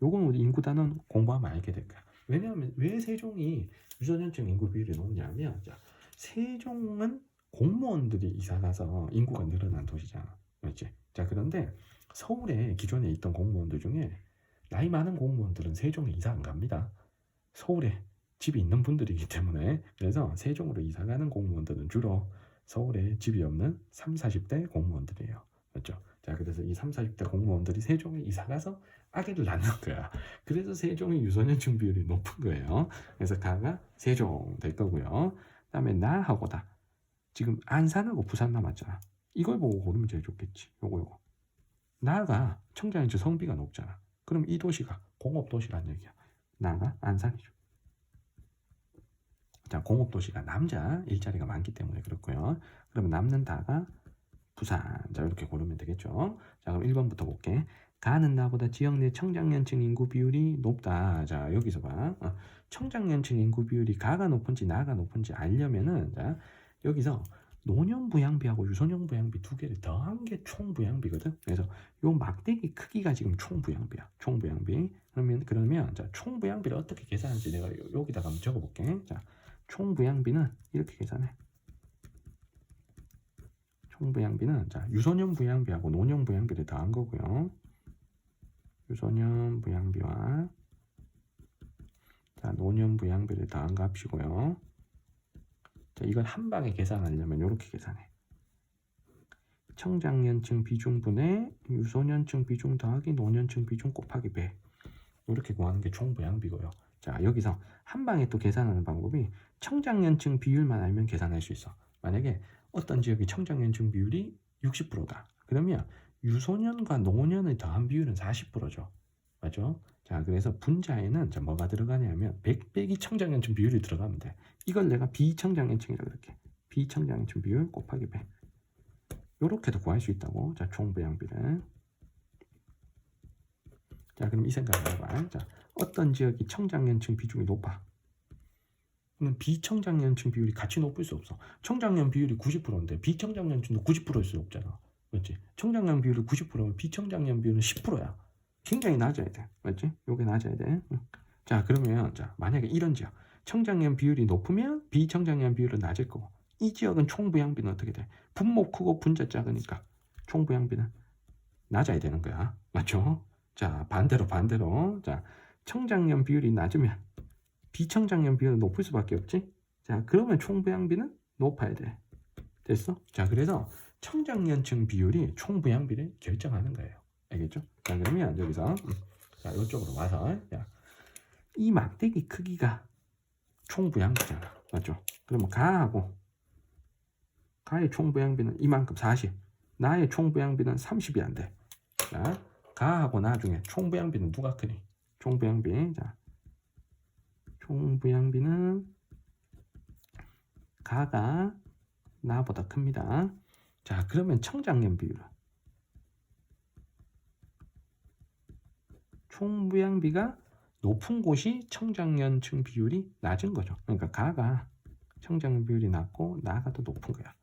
요건 우리 인구 단원 공부하면 알게 될 거야. 왜냐하면 왜 세종이 유소년층 인구 비율이 높냐면 자, 세종은 공무원들이 이사 가서 인구가 늘어난 도시잖아. 그렇지? 자, 그런데 서울에 기존에 있던 공무원들 중에 나이 많은 공무원들은 세종에 이사 안 갑니다. 서울에 집이 있는 분들이기 때문에. 그래서 세종으로 이사 가는 공무원들은 주로 서울에 집이 없는 3, 40대 공무원들이에요. 그렇죠? 자, 그래서 이 3, 40대 공무원들이 세종에 이사 가서 아기를 낳는 거야. 그래서 세종의 유소년층 비율이 높은 거예요. 그래서 가가 세종 될 거고요. 그다음에 나하고 다. 지금 안산하고 부산 남았잖아. 이걸 보고 고르면 제일 좋겠지. 요거. 나가 청장인지 성비가 높잖아. 그럼 이 도시가 공업도시란 얘기야. 나가 안산이죠. 자, 공업도시가 남자 일자리가 많기 때문에 그렇고요. 그러면 남는 다가 부산. 자, 이렇게 고르면 되겠죠. 자, 그럼 1번부터 볼게. 가는 나보다 지역 내 청장년층 인구 비율이 높다. 자, 여기서 봐. 청장년층 인구 비율이 가가 높은지 나가 높은지 알려면은 자, 여기서 노년 부양비하고 유소년 부양비 두 개를 더한 게 총 부양비거든. 그래서 요 막대기 크기가 지금 총 부양비야. 총 부양비. 그러면 자, 총 부양비를 어떻게 계산하는지 내가 여기다가 한번 적어 볼게. 자, 총 부양비는 이렇게 계산해. 총 부양비는 자, 유소년 부양비하고 노년 부양비를 더한 거고요. 유소년 부양비와 자, 노년 부양비를 더한 값이고요. 자, 이걸 한 방에 계산하려면 이렇게 계산해. 청장년층 비중분의 유소년층 비중 더하기 노년층 비중 곱하기 100. 이렇게 구하는 게 총 부양비고요. 자, 여기서 한 방에 또 계산하는 방법이 청장년층 비율만 알면 계산할 수 있어. 만약에 어떤 지역이 청장년층 비율이 60%다. 그러면 유소년과 노년을 더한 비율은 40%죠. 맞죠? 자, 그래서 분자에는 자, 뭐가 들어가냐면 100 빼기 청장년층 비율이 들어가면 돼. 이걸 내가 비청장년층이라고 이렇게. 비청장년층 비율 곱하기 100. 요렇게도 구할 수 있다고. 자, 총부양비를. 자, 그럼 이 생각을 해봐. 자, 어떤 지역이 청장년층 비중이 높아? 그럼 비청장년층 비율이 같이 높을 수 없어. 청장년 비율이 90%인데 비청장년층도 90%일 수 없잖아. 그렇지? 청장년 비율이 90%면 비청장년 비율은 10%야. 굉장히 낮아야 돼. 맞지? 요게 낮아야 돼. 자, 그러면 자, 만약에 이런 지역 청장년 비율이 높으면 비청장년 비율은 낮을 거고 이 지역은 총부양비는 어떻게 돼? 분모 크고 분자 작으니까 총부양비는 낮아야 되는 거야. 맞죠? 자, 반대로 자, 청장년 비율이 낮으면 비청장년 비율은 높을 수밖에 없지. 자, 그러면 총부양비는 높아야 돼. 됐어? 자, 그래서 청장년층 비율이 총부양비를 결정하는 거예요. 알겠죠? 자, 그러면 여기서 자, 이쪽으로 와서 자, 이 막대기 크기가 총부양비잖아. 맞죠? 그러면 가의 총부양비는 이만큼 40. 나의 총부양비는 30이 안 돼. 자, 가하고 나 중에 총부양비는 누가 크니? 총부양비. 자, 총부양비는 가가 나보다 큽니다. 자, 그러면 청장년 비율은 총부양비가 높은 곳이 청장년층 비율이 낮은 거죠. 그러니까 가가 청장년 비율이 낮고 나가 더 높은 거야.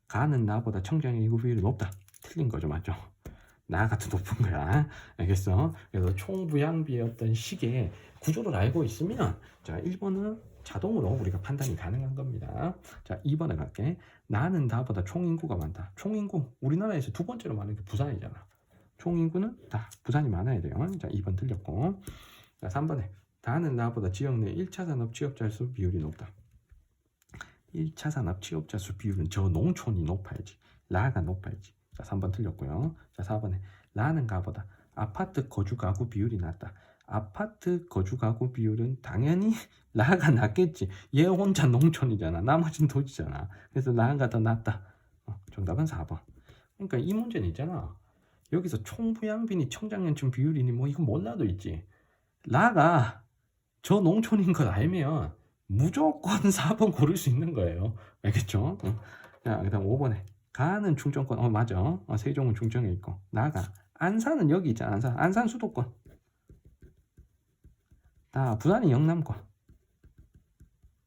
가는 나보다 청장년 인구 비율이 높다. 틀린 거죠. 맞죠? 나가 더 높은 거야. 알겠어? 그래서 총부양비의 어떤 식의 구조를 알고 있으면 자, 1번은 자동으로 우리가 판단이 가능한 겁니다. 자, 2번에 갈게. 나는 나보다 총인구가 많다. 총인구 우리나라에서 두 번째로 많은 게 부산이잖아. 총인구는 다 부산이 많아야 돼요. 자, 2번 틀렸고. 자, 3번에 나는 나보다 지역 내 1차 산업 취업자 수 비율이 높다. 1차 산업 취업자 수 비율은 저 농촌이 높아야지. 나가 높아야지. 자, 3번 틀렸고요. 자, 4번에 나는 가보다 아파트 거주 가구 비율이 낮다. 아파트 거주 가구 비율은 당연히 나가 낮겠지. 얘 혼자 농촌이잖아. 나머지는 도시잖아. 그래서 나가 더 낮다. 정답은 4번. 그러니까 이 문제는 있잖아. 여기서 총부양비니 청장년층 비율이니 뭐 이거 몰라도 있지. 나가 저 농촌인 걸 알면 무조건 4번 고를 수 있는 거예요. 알겠죠? 자, 그 다음 5번에 가는 충청권. 맞아. 세종은 충청에 있고. 나가 안산은 여기 있잖아. 안산 수도권. 다 부산이 영남권.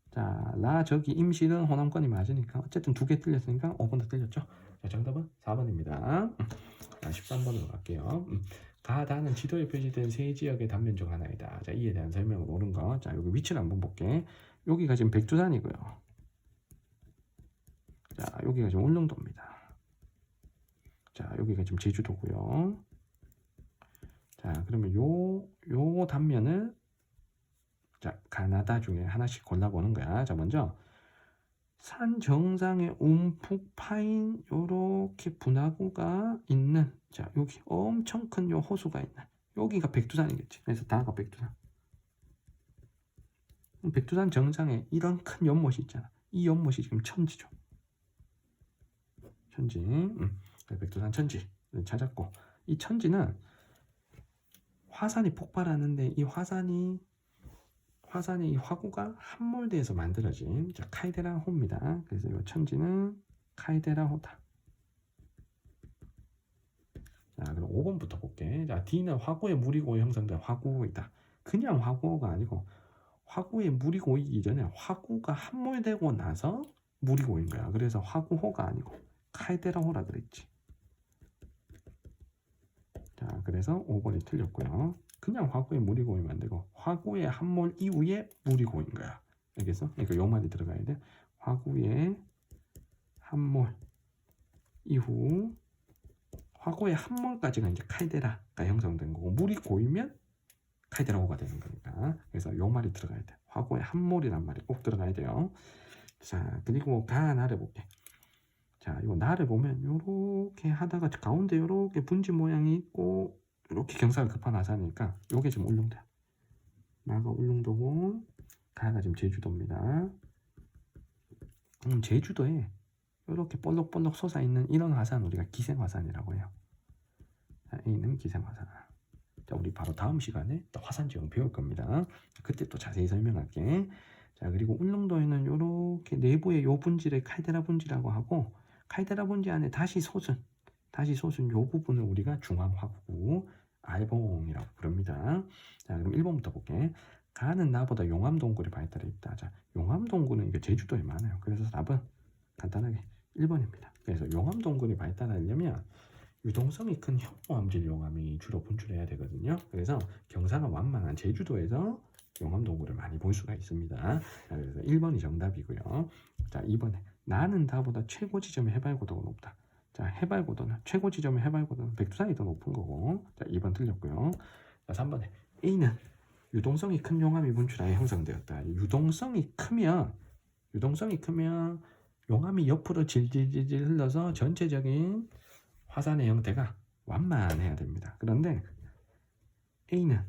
자, 라 저기 임실은 호남권이 맞으니까 어쨌든 두 개 틀렸으니까 5번도 틀렸죠. 자, 정답은 4번입니다. 자, 13번으로 갈게요. 가다는 지도에 표시된 세 지역의 단면 중 하나이다. 자, 이에 대한 설명을 옳은 거. 자, 여기 위치를 한번 볼게. 여기가 지금 백두산이고요. 자, 여기가 지금 울릉도입니다. 자, 여기가 지금 제주도고요. 자, 그러면 요 단면을 자, 가나다 중에 하나씩 골라보는 거야. 자, 먼저 산 정상에 움푹 파인 요렇게 분화구가 있는, 자, 여기 엄청 큰 요 호수가 있는, 여기가 백두산이겠지. 그래서 다가 백두산. 백두산 정상에 이런 큰 연못이 있잖아. 이 연못이 지금 천지죠. 천지. 백두산 천지 찾았고, 이 천지는 화산이 폭발하는데 이 화산의 이 화구가 함몰돼서 만들어진, 자, 카이데라호입니다. 그래서 이 천지는 카이데라호다. 자, 그럼 5번부터 볼게. 자, D는 화구에 물이 고여 형성된 화구이다. 그냥 화구가 아니고 화구에 물이 고이기 전에 화구가 함몰되고 나서 물이 고인 거야. 그래서 화구호가 아니고 카이데라호라 그랬지. 자, 그래서 5번이 틀렸고요. 그냥 화구에 물이 고이면 안 되고 화구의 함몰 이후에 물이 고인 거야. 알겠어? 그러니까 요 말이 들어가야 돼. 화구의 함몰 이후, 화구의 함몰까지가 이제 칼데라가 형성된 거고, 물이 고이면 칼데라호가 되는 거니까. 그래서 요 말이 들어가야 돼. 화구의 함몰이란 말이 꼭 들어가야 돼요. 자, 그리고 가나를 볼게. 자, 요 나를 보면 요렇게 하다가 가운데 요렇게 분지 모양이 있고 이렇게 경사가 급한 하산이니까 요게 지금 울릉도야. 나가 울릉도고 가가 지금 제주도입니다. 제주도에 이렇게 볼록볼록 솟아있는 이런 화산 우리가 기생화산이라고 해요. 자, A는 기생화산. 자, 우리 바로 다음 시간에 또 화산지형 배울 겁니다. 그때 또 자세히 설명할게. 자, 그리고 울릉도에는 이렇게 내부의 요 분지를 칼데라 분지라고 하고, 칼데라 분지 안에 다시 솟은 요 부분을 우리가 중앙화구 알봉이라고 부릅니다. 자, 그럼 1번부터 볼게. 가는 나보다 용암동굴이 발달해 있다. 자, 용암동굴은 이게 제주도에 많아요. 그래서 답은 간단하게 1번입니다. 그래서 용암동굴이 발달하려면 유동성이 큰 현모암질 용암이 주로 분출해야 되거든요. 그래서 경사가 완만한 제주도에서 용암동굴을 많이 볼 수가 있습니다. 자, 그래서 1번이 정답이고요. 자, 2번에 나는 다보다 최고 지점의 해발고도가 높다. 자, 해발고도는 최고 지점의 해발고도는 백두산이 더 높은 거고, 자, 2번 틀렸고요. 자, 3번에 A는 유동성이 큰 용암이 분출하여 형성되었다. 유동성이 크면 용암이 옆으로 질질질질 흘러서 전체적인 화산의 형태가 완만해야 됩니다. 그런데 A는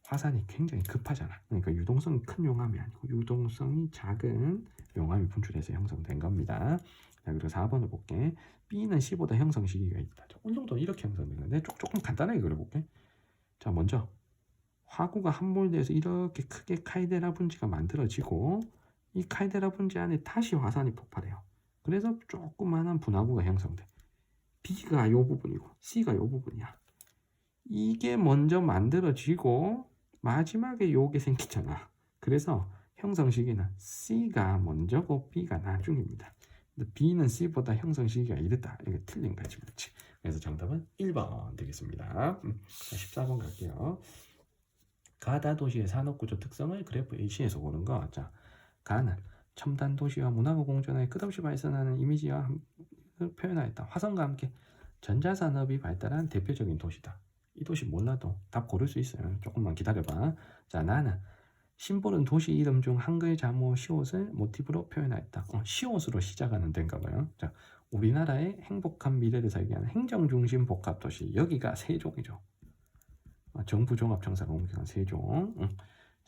화산이 굉장히 급하잖아. 그러니까 유동성이 큰 용암이 아니고 유동성이 작은 용암이 분출해서 형성된 겁니다. 자, 그리고 4번을 볼게. B는 C보다 형성 시기가 있다. 울릉도 이렇게 형성되는데 조금 간단하게 그려볼게. 자, 먼저 화구가 함몰돼서 이렇게 크게 카이데라 분지가 만들어지고, 이 카이데라 분지 안에 다시 화산이 폭발해요. 그래서 조그만한 분화구가 형성돼. B가 요 부분이고 C가 요 부분이야. 이게 먼저 만들어지고 마지막에 요게 생기잖아. 그래서 형성 시기는 C가 먼저고 B가 나중입니다. B는 C보다 형성 시기가 이르다. 이게 틀린 거지, 그렇지? 그래서 정답은 1번 되겠습니다. 14번 갈게요. 가다 도시의 산업구조 특성을 그래프 AC에서 보는 거. 자, 가는 첨단 도시와 문화가 공존하여 끝없이 발전하는 이미지와 표현하였다. 화성과 함께 전자산업이 발달한 대표적인 도시다. 이 도시 몰라도 답 고를 수 있어요. 조금만 기다려봐. 자, 나는 심볼은 도시 이름 중 한글 자모 시옷을 모티브로 표현하였다. 시옷으로 시작하는 데인가 봐요. 자, 우리나라의 행복한 미래를 설계하는 행정중심 복합도시. 여기가 세종이죠. 정부종합청사가 옮겨간 세종.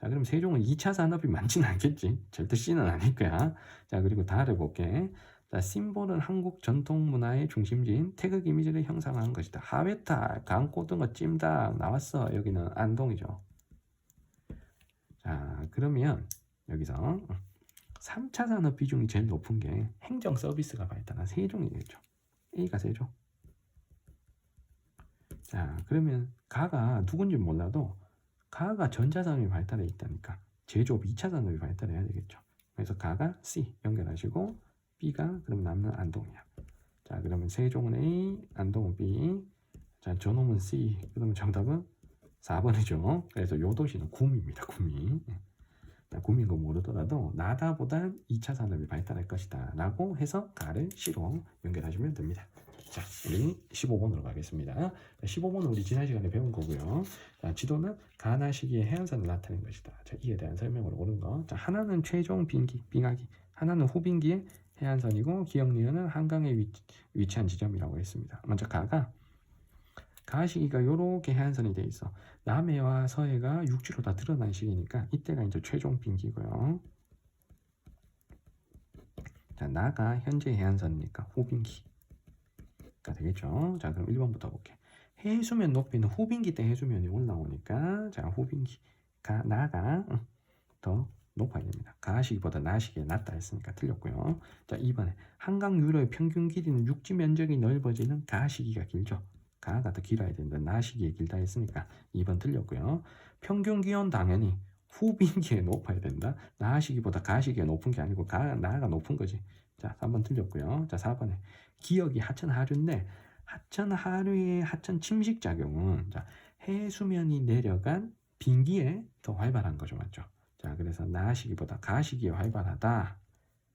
자, 그럼 세종은 2차 산업이 많지는 않겠지. 절대 C는 아닐 거야. 자, 그리고 다를 볼게. 자, 심볼은 한국 전통문화의 중심지인 태극 이미지를 형성한 것이다. 하회탈, 강고등어, 찜닭 나왔어. 여기는 안동이죠. 자, 그러면 여기서 3차 산업 비중이 제일 높은 게 행정 서비스가 발달한 세종이겠죠. A가 세종. 자, 그러면 가가 누군지 몰라도 가가 전자산업이 발달해 있다니까 제조업 2차 산업이 발달해야 되겠죠. 그래서 가가 C 연결하시고 B가 그럼 남는 안동이야. 자 그러면 세종은 A, 안동은 B. 자 저놈은 C. 그러면 정답은 4번이죠. 그래서 요 도시는 구미입니다. 구미. 구미인 거 모르더라도 나다보단 2차 산업이 발달할 것이다 라고 해서 가를 C로 연결하시면 됩니다. 자 우리 15번으로 가겠습니다. 15번은 우리 지난 시간에 배운 거고요. 자, 지도는 가나 시기의 해안선을 나타낸 것이다. 자, 이에 대한 설명으로 옳은 거. 자, 하나는 최종 빙기, 빙하기, 하나는 후빙기의 해안선이고 기역 니은은 한강에 위치한 지점이라고 했습니다. 먼저 가 시기가 요렇게 해안선이 돼 있어. 남해와 서해가 육지로 다 드러난 시기니까 이때가 이제 최종 빙기고요. 자, 나가 현재 해안선이니까 후빙기가 되겠죠. 자, 그럼 1번부터 볼게. 해수면 높이는 후빙기 때 해수면이 올라오니까 자, 후빙기가 나가 더 높아야 됩니다. 가 시기보다 나 시기에 낮다 했으니까 틀렸고요. 자, 2번에 한강 유로의 평균 길이는 육지 면적이 넓어지는 가 시기가 길죠. 가가 더 길어야 된다. 나 시기에 길다 했으니까 2번 틀렸고요. 평균 기온 당연히 후빙기에 높아야 된다. 나 시기보다 가 시기가 높은 게 아니고 나가 높은 거지. 자, 3번 틀렸고요. 자, 4번에 기역이 하천 하류인데 하천 하류의 하천 침식 작용은 자, 해수면이 내려간 빙기에 더 활발한 거죠. 맞죠? 자, 그래서 나 시기보다 가 시기에 활발하다.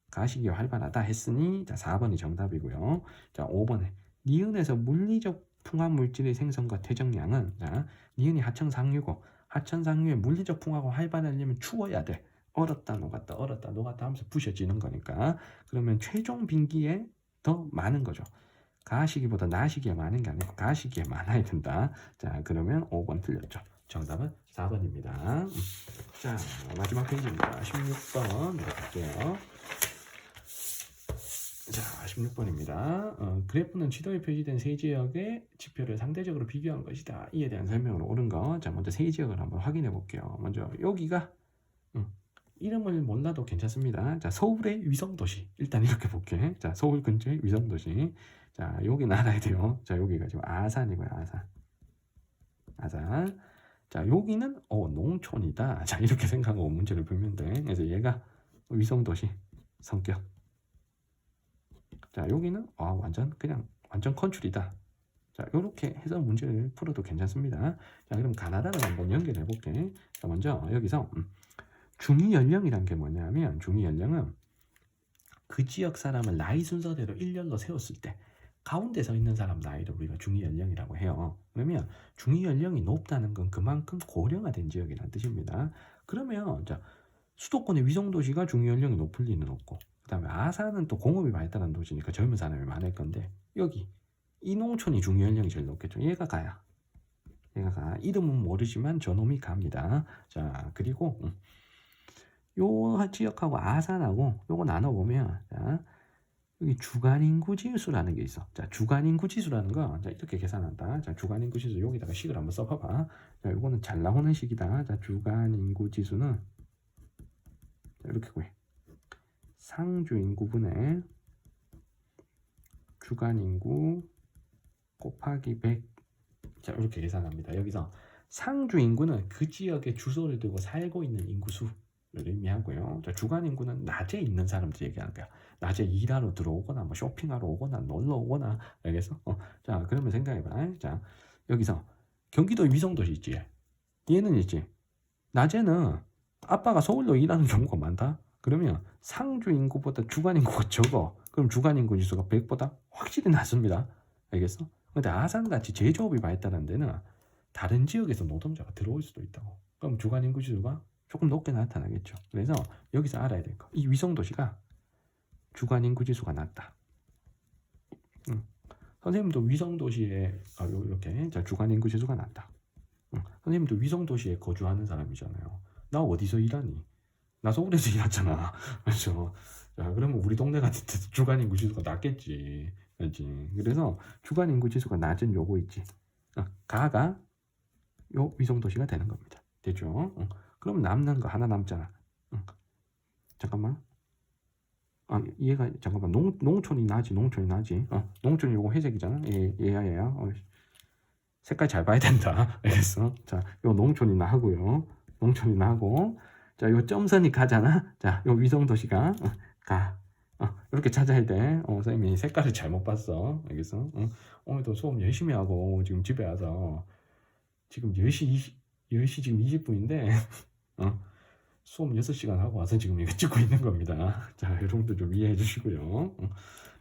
가 시기에 활발하다 했으니 자, 4번이 정답이고요. 자, 5번에 니은에서 물리적 풍화 물질의 생성과 퇴적량은 자, 니은이 하천 상류고 하천 상류의 물리적 풍화가 활발하려면 추워야 돼. 얼었다 녹았다 얼었다 녹았다 하면서 부셔지는 거니까 그러면 최종 빙기에 더 많은 거죠. 가 시기보다 나 시기에 많은 게 아니고 가 시기에 많아야 된다. 자 그러면 5번 틀렸죠. 정답은 4번입니다. 자 마지막 페이지입니다. 16번 볼게요. 자 16번입니다. 그래프는 지도에 표시된 세 지역의 지표를 상대적으로 비교한 것이다. 이에 대한 설명으로 옳은 거. 자 먼저 세 지역을 한번 확인해 볼게요. 먼저 여기가 이름을 몰라도 괜찮습니다. 자 서울의 위성도시 일단 이렇게 볼게. 자 서울 근처의 위성도시. 자 여기는 알아야 돼요. 자 여기가 지금 아산이고요. 아산. 자 여기는 농촌이다. 자 이렇게 생각하고 문제를 풀면 돼. 그래서 얘가 위성도시 성격. 자 여기는 완전 컨츄리다. 자 이렇게 해서 문제를 풀어도 괜찮습니다. 자 그럼 가나다를 한번 연결해 볼게. 자 먼저 여기서 중위 연령이란 게 뭐냐면 중위 연령은 그 지역 사람을 나이 순서대로 일렬로 세웠을 때 가운데 서 있는 사람 나이를 우리가 중위 연령이라고 해요. 그러면 중위 연령이 높다는 건 그만큼 고령화된 지역이라는 뜻입니다. 그러면 자 수도권의 위성도시가 중위 연령이 높을 리는 없고 그 다음에 아산은 또 공업이 발달한 도시니까 젊은 사람이 많을 건데 여기 이 농촌이 중위 연령이 제일 높겠죠. 얘가 가. 이름은 모르지만 저놈이 갑니다. 자 그리고 요 지역하고 아산하고 요거 나눠보면 자 여기 주간인구지수라는 게 있어. 자 주간인구지수라는 거 자 이렇게 계산한다. 자 주간인구지수 여기다가 식을 한번 써봐봐. 자 요거는 잘 나오는 식이다. 자 주간인구지수는 자, 이렇게 구해. 상주인구분의 주간인구 곱하기 100. 자 이렇게 계산합니다. 여기서 상주인구는 그 지역에 주소를 두고 살고 있는 인구수를 의미하고요. 자, 주간인구는 낮에 있는 사람들 얘기하는 거야. 낮에 일하러 들어오거나 뭐 쇼핑하러 오거나 놀러 오거나 알겠어? 자 그러면 생각해봐. 자 여기서 경기도 위성도시 있지. 얘는 있지. 낮에는 아빠가 서울로 일하는 경우가 많다. 그러면 상주인구보다 주간인구가 적어. 그럼 주간인구 지수가 100보다 확실히 낮습니다. 알겠어? 근데 아산같이 제조업이 발달한 데는 다른 지역에서 노동자가 들어올 수도 있다고. 그럼 주간인구 지수가 조금 높게 나타나겠죠. 그래서 여기서 알아야 될 거. 이 위성도시가 주간인구 지수가 낮다. 선생님도 위성도시에 이렇게 주간인구 지수가 낮다. 선생님도 위성도시에 거주하는 사람이잖아요. 나 어디서 일하니? 나 서울에서 일하잖아. 그렇죠? 자, 그러면 우리 동네 같은 데 주간인구 지수가 낮겠지. 그렇지? 그래서 주간인구 지수가 낮은 요거 있지. 가가 요 위성도시가 되는 겁니다. 됐죠? 그럼 남는 거 하나 남잖아. 잠깐만. 얘가 잠깐만 농촌이 나지. 농촌이 요거 회색이잖아. 얘야. 색깔 잘 봐야 된다. 알겠어? 자, 요 농촌이나 하고요. 농촌이나 하고. 자, 요 점선이 가잖아. 자, 요 위성도시가 가. 이렇게 찾아야 돼. 선생님이 색깔을 잘못 봤어. 알겠어? 오늘도 수업 열심히 하고 지금 집에 와서 지금 10시 지금 20분인데 수업 6시간 하고 와서 지금 이거 찍고 있는 겁니다. 자, 여러분들 좀 이해해 주시고요.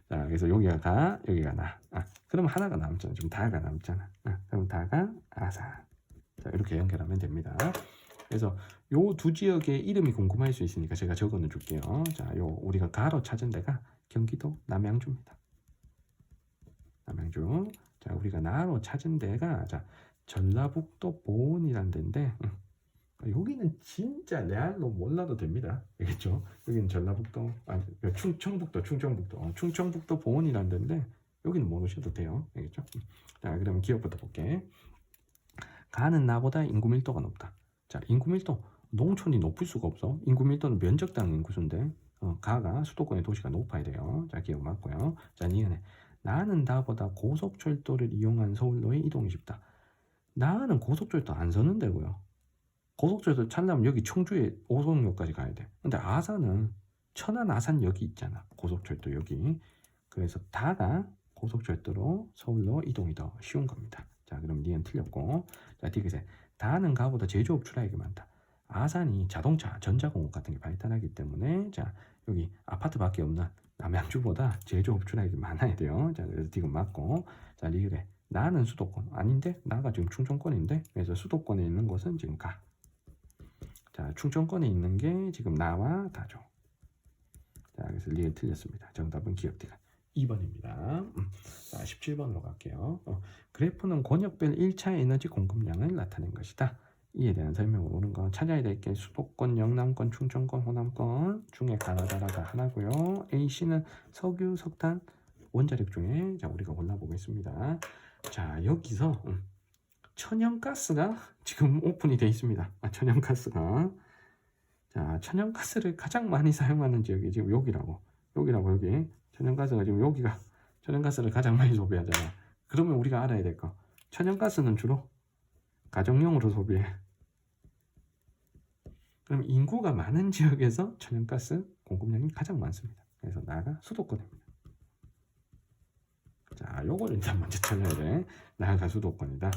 자, 그래서 여기가 가, 여기가 나. 그럼 하나가 남잖아. 지금 다가 남잖아. 그럼 다가 아산. 자, 이렇게 연결하면 됩니다. 그래서 요 두 지역의 이름이 궁금할 수 있으니까 제가 적어 놓 줄게요. 자, 요 우리가 가로 찾은 데가 경기도 남양주입니다. 남양주. 자, 우리가 나로 찾은 데가 자, 전라북도 보은이라는 데인데 여기는 진짜 레알로 몰라도 됩니다. 알겠죠? 여기는 전라북도, 충청북도 보은이라는 데인데 여기는 모르셔도 돼요. 알겠죠? 자, 그러면 기억부터 볼게. 가는 나보다 인구 밀도가 높다. 자, 인구 밀도 농촌이 높을 수가 없어. 인구 밀도는 면적당 인구수인데 가가 수도권의 도시가 높아야 돼요. 자, 기억 맞고요. 자, 니은에 나는 나보다 고속철도를 이용한 서울로의 이동이 쉽다. 나는 고속철도 안 서는 데고요. 고속철도 찾려면 여기 청주에 오송역까지 가야 돼. 근데 아산은 천안 아산역이 있잖아. 고속철도 여기. 그래서 다가 고속철도로 서울로 이동이 더 쉬운 겁니다. 자, 그럼 니은 틀렸고. 자, 디귿에 다는 가보다 제조업 출하액이 많다. 아산이 자동차, 전자공업 같은 게 발달하기 때문에 자, 여기 아파트밖에 없는 남양주보다 제조업 출하액이 많아야 돼요. 자, 그래서 디귿 맞고. 자, 리을에 나는 수도권. 아닌데? 나가 지금 충청권인데? 그래서 수도권에 있는 곳은 지금 가. 자, 충청권에 있는 게 지금 나와 다죠. 자, 그래서 리을 틀렸습니다. 정답은 기억디귿 2번입니다. 자, 17번으로 갈게요. 그래프는 권역별 1차 에너지 공급량을 나타낸 것이다. 이에 대한 설명을 오는 거 찾아야 될 게 수도권, 영남권, 충청권, 호남권 중에 가나다라가 하나고요. AC는 석유, 석탄, 원자력 중에 자, 우리가 골라보겠습니다. 자, 여기서 천연가스가 지금 오픈이 되어 있습니다. 천연가스가. 자, 천연가스를 가장 많이 사용하는 지역이 지금 여기라고. 여기. 천연가스가 지금 여기가 천연가스를 가장 많이 소비하잖아. 그러면 우리가 알아야 될 거. 천연가스는 주로 가정용으로 소비해. 그럼 인구가 많은 지역에서 천연가스 공급량이 가장 많습니다. 그래서 나가 수도권입니다. 자, 요거를 일단 먼저 찾아야 돼. 나가 수도권이다.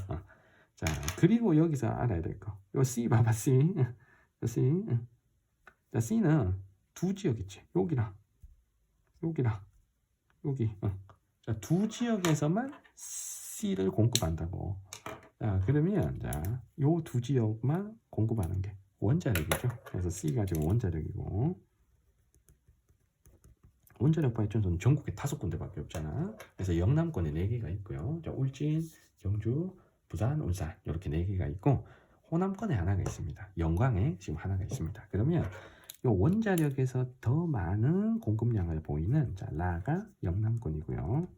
자, 그리고 여기서 알아야 될 거. 요 C 봐봐, C. C. 자, C는 두 지역 있지. 여기랑 여기. 자, 두 지역에서만 C를 공급한다고. 자, 그러면 자, 요 두 지역만 공급하는 게 원자력이죠. 그래서 C가 지금 원자력이고 원자력 발전소는 전국에 5군데밖에 없잖아. 그래서 영남권에 4개가 있고요. 자, 울진, 경주, 부산, 울산 이렇게 4개가 있고 호남권에 하나가 있습니다. 영광에 지금 하나가 있습니다. 그러면 이 원자력에서 더 많은 공급량을 보이는 자, 라가 영남권이고요.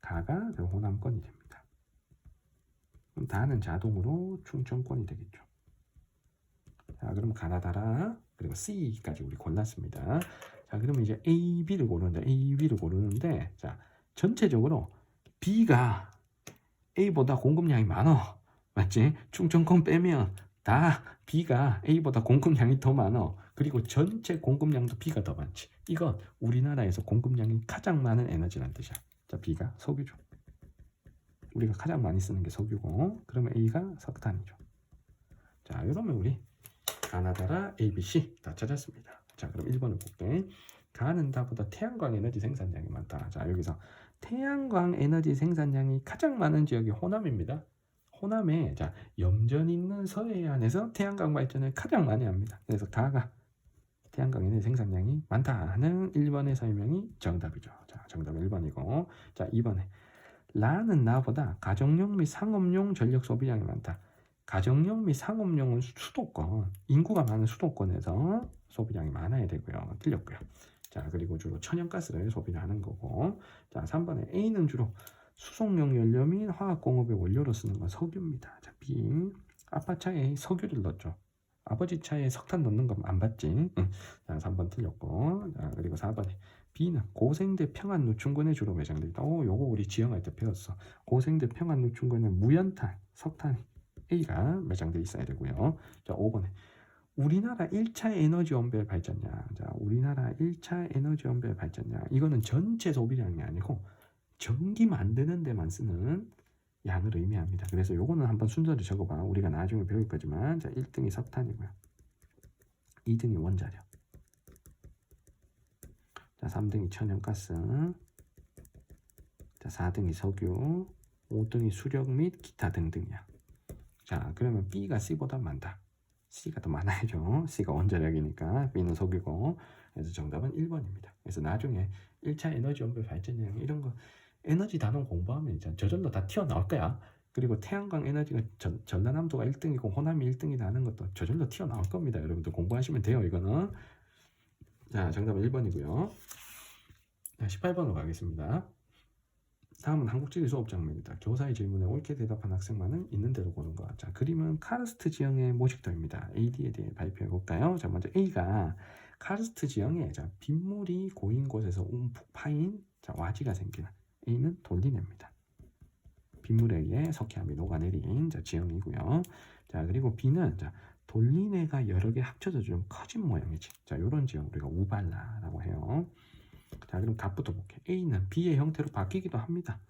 가가 호남권이 됩니다. 그럼 다는 자동으로 충청권이 되겠죠. 자, 그럼 가나다라 그리고 C까지 우리 골랐습니다. 자, 그러면 이제 A, B를 고르는데 자, 전체적으로 B가 A보다 공급량이 많아. 맞지? 충청권 빼면 다 B가 A보다 공급량이 더 많아. 그리고 전체 공급량도 B가 더 많지. 이건 우리나라에서 공급량이 가장 많은 에너지란 뜻이야. 자, B가 석유죠. 우리가 가장 많이 쓰는 게 석유고 그러면 A가 석탄이죠. 자, 이러면 우리 가나다라 A, B, C 다 찾았습니다. 자, 그럼 1번을 볼게. 가는 다보다 태양광 에너지 생산량이 많다. 자, 여기서 태양광 에너지 생산량이 가장 많은 지역이 호남입니다. 호남에 자, 염전 있는 서해안에서 태양광 발전을 가장 많이 합니다. 그래서 가가 태양광 에너지 생산량이 많다는 1번의 설명이 정답이죠. 자, 정답은 1번이고 자, 2번에 라는 나보다 가정용 및 상업용 전력 소비량이 많다. 가정용 및 상업용은 수도권, 인구가 많은 수도권에서 소비량이 많아야 되고요. 틀렸고요. 자, 그리고 주로 천연가스를 소비를 하는 거고. 자, 3번에 A는 주로 수송용 연료 및 화학공업의 원료로 쓰는 건 석유입니다. 자, B. 아파차에 석유를 넣었죠. 아버지 차에 석탄 넣는 거 안 봤지? 자, 3번 틀렸고. 자, 그리고 4번에 B는 고생대 평안 노충군에 주로 매장돼 있다. 요거 우리 지형할 때 배웠어. 고생대 평안 노충군에 무연탄, 석탄 A가 매장돼 있어야 되고요. 자, 5번에 우리나라 1차 에너지 원별 발전량. 자, 우리나라 1차 에너지 원별 발전량. 이거는 전체 소비량이 아니고 전기 만드는 데만 쓰는 양을 의미합니다. 그래서 요거는 한번 순서를 적어봐. 우리가 나중에 배울 거지만, 자, 1등이 석탄이고요. 2등이 원자력. 자, 3등이 천연가스. 자, 4등이 석유. 5등이 수력 및 기타 등등이야. 자, 그러면 B가 C보다 많다. C가 더 많아야죠. C가 원자력이니까 B는 석유고. 그래서 정답은 1번입니다. 그래서 나중에 1차 에너지 원별 발전량 이런 거 에너지 단원 공부하면 이제 저절로 다 튀어나올 거야. 그리고 태양광 에너지가 전라남도가 1등이고 호남이 1등이다 하는 것도 저절로 튀어나올 겁니다. 여러분들 공부하시면 돼요. 이거는. 자, 정답은 1번이고요. 자, 18번으로 가겠습니다. 다음은 한국지리 수업 장면입니다. 교사의 질문에 옳게 대답한 학생만은 있는 대로 고른 것. 자, 그림은 카르스트 지형의 모식도입니다. AD에 대해 발표해 볼까요? 자, 먼저 A가 카르스트 지형에 자, 빗물이 고인 곳에서 움푹 파인 자, 와지가 생기는 A는 돌리네입니다. 빗물에 의해 석회암이 녹아내린 자, 지형이고요. 자, 그리고 B는 자, 돌리네가 여러 개 합쳐져 좀 커진 모양이지. 자, 요런 지형 우리가 우발라라고 해요. 자, 그럼 답부터 볼게요. A는 B의 형태로 바뀌기도 합니다.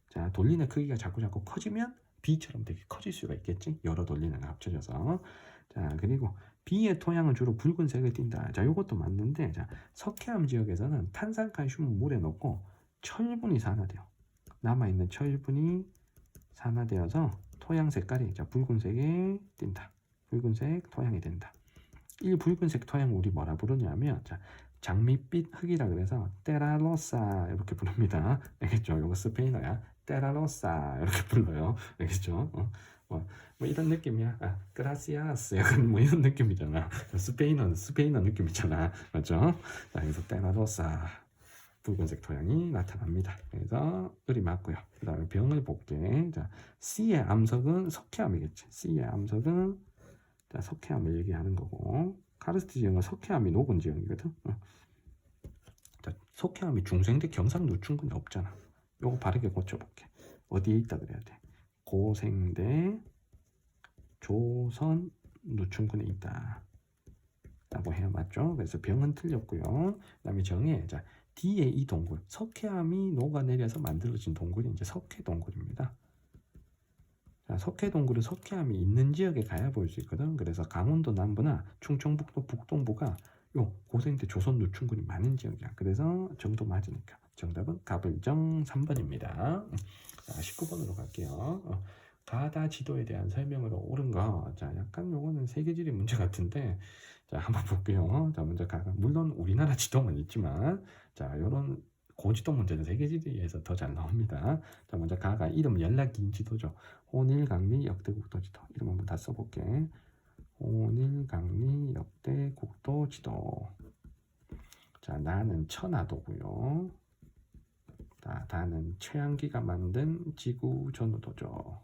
자, 돌리네 크기가 자꾸 커지면 B처럼 되게 커질 수가 있겠지. 여러 돌리네가 합쳐져서. 자, 그리고 B의 토양은 주로 붉은색을 띈다. 자, 요것도 맞는데, 자, 석회암 지역에서는 탄산칼슘을 물에 넣고 철분이 산화돼요. 남아있는 철분이 산화되어서 토양 색깔이 자, 붉은색에 띈다. 붉은색 토양이 된다. 이 붉은색 토양 우리 뭐라 부르냐면, 자, 장밋빛 흙이라 그래서 테라로사 이렇게 부릅니다. 알겠죠? 이거 스페인어야. 테라로사 이렇게 불러요. 알겠죠? 뭐 이런 느낌이야. 그라시아스 약간 뭐 이런 느낌이잖아. 스페인어 느낌이잖아. 맞죠? 자, 그래서 테라로사 붉은색 토양이 나타납니다. 그래서 을이 맞고요. 그 다음에 병을 볼게. 자, C의 암석은 석회암이겠지. C의 암석은 자, 석회암을 얘기하는 거고, 카르스트 지형은 석회암이 녹은 지형이거든. 자, 석회암이 중생대 경상 노충군에 없잖아. 요거 바르게 고쳐볼게. 어디에 있다 그래야 돼? 고생대 조선 노충군에 있다 라고 해야 맞죠? 그래서 병은 틀렸고요. 그 다음에 정에 자, D의 이 동굴, 석회암이 녹아내려서 만들어진 동굴이 이제 석회동굴입니다. 자, 석회동굴은 석회암이 있는 지역에 가야 볼 수 있거든. 그래서 강원도 남부나 충청북도 북동부가 요 고생대 조선 노충군이 많은 지역이야. 그래서 정도 맞으니까 정답은 가불정 3번입니다. 자, 19번으로 갈게요. 가다 지도에 대한 설명으로 옳은 거. 자, 약간 요거는 세계지리 문제 같은데, 자, 한번 볼게요. 자, 먼저 가가 물론 우리나라 지도만 있지만, 자, 요런 고지도 문제는 세계지리에서 더 잘 나옵니다. 자, 먼저 가가 이름 연락 긴 지도죠. 호닐강리 역대국도 지도. 이름 한번 다 써볼게. 호닐강리 역대국도 지도. 자, 나는 천하도고요. 자, 다는 최양기가 만든 지구 전후도죠.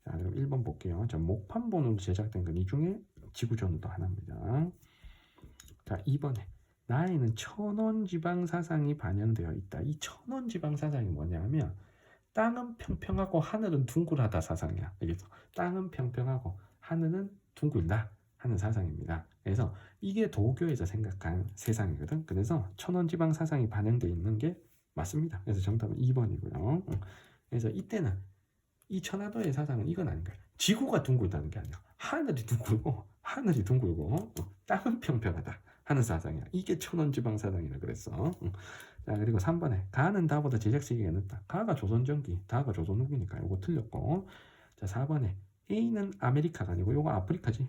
자, 그럼 1번 볼게요. 자, 목판본으로 제작된 건 이 중에 지구 전후도 하나입니다. 자, 2번에 나에는 천원지방 사상이 반영되어 있다. 이 천원지방 사상이 뭐냐면 땅은 평평하고 하늘은 둥글하다 사상이야. 알겠죠? 땅은 평평하고 하늘은 둥글다 하는 사상입니다. 그래서 이게 도교에서 생각한 세상이거든. 그래서 천원지방 사상이 반영되어 있는 게 맞습니다. 그래서 정답은 2번이고요. 그래서 이때는 이 천하도의 사상은 이건 아닌 거야. 지구가 둥글다는 게 아니야. 하늘이 둥글고 땅은 평평하다 하는 사상이야. 이게 천원지방 사상이라 그랬어. 자, 그리고 3번에 가는 다보다 제작 시기가 늦다. 가가 조선전기, 다가 조선 후기니까 이거 틀렸고. 자, 4번에 A는 아메리카가 아니고 이거 아프리카지.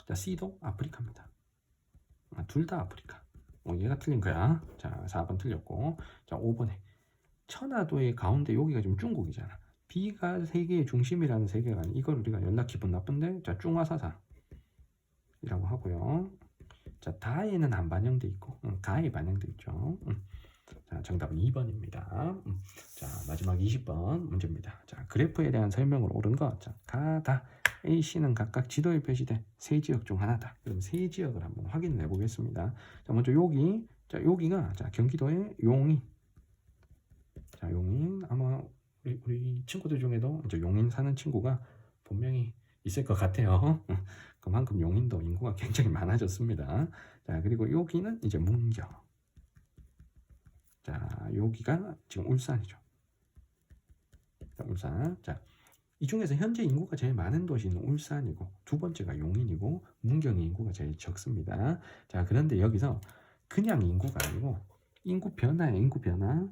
자, C도 아프리카입니다. 둘 다 아프리카. 얘가 틀린 거야. 자, 4번 틀렸고. 자, 5번에 천하도의 가운데 여기가 지금 중국이잖아. B가 세계의 중심이라는 세계관. 이걸 우리가 연락 기분 나쁜데, 자, 중화사상이라고 하고요. 자, 다에는 안 반영돼 있고, 가에 반영돼 있죠. 자, 정답은 2번입니다. 자, 마지막 20번 문제입니다. 자, 그래프에 대한 설명을 옳은 것. 자, 가다 A, C는 각각 지도에 표시된 세 지역 중 하나다. 그럼 세 지역을 한번 확인해 보겠습니다. 자, 먼저 여기, 자, 여기가 자, 경기도의 용인. 자, 용인 아마 우리 친구들 중에도 이제 용인 사는 친구가 분명히 있을 것 같아요. 그만큼 용인도 인구가 굉장히 많아졌습니다. 자, 그리고 여기는 이제 문경. 자, 여기가 지금 울산이죠. 자, 울산. 자, 이 중에서 현재 인구가 제일 많은 도시는 울산이고 두 번째가 용인이고 문경의 인구가 제일 적습니다. 자, 그런데 여기서 그냥 인구가 아니고 인구 변화야, 인구 변화.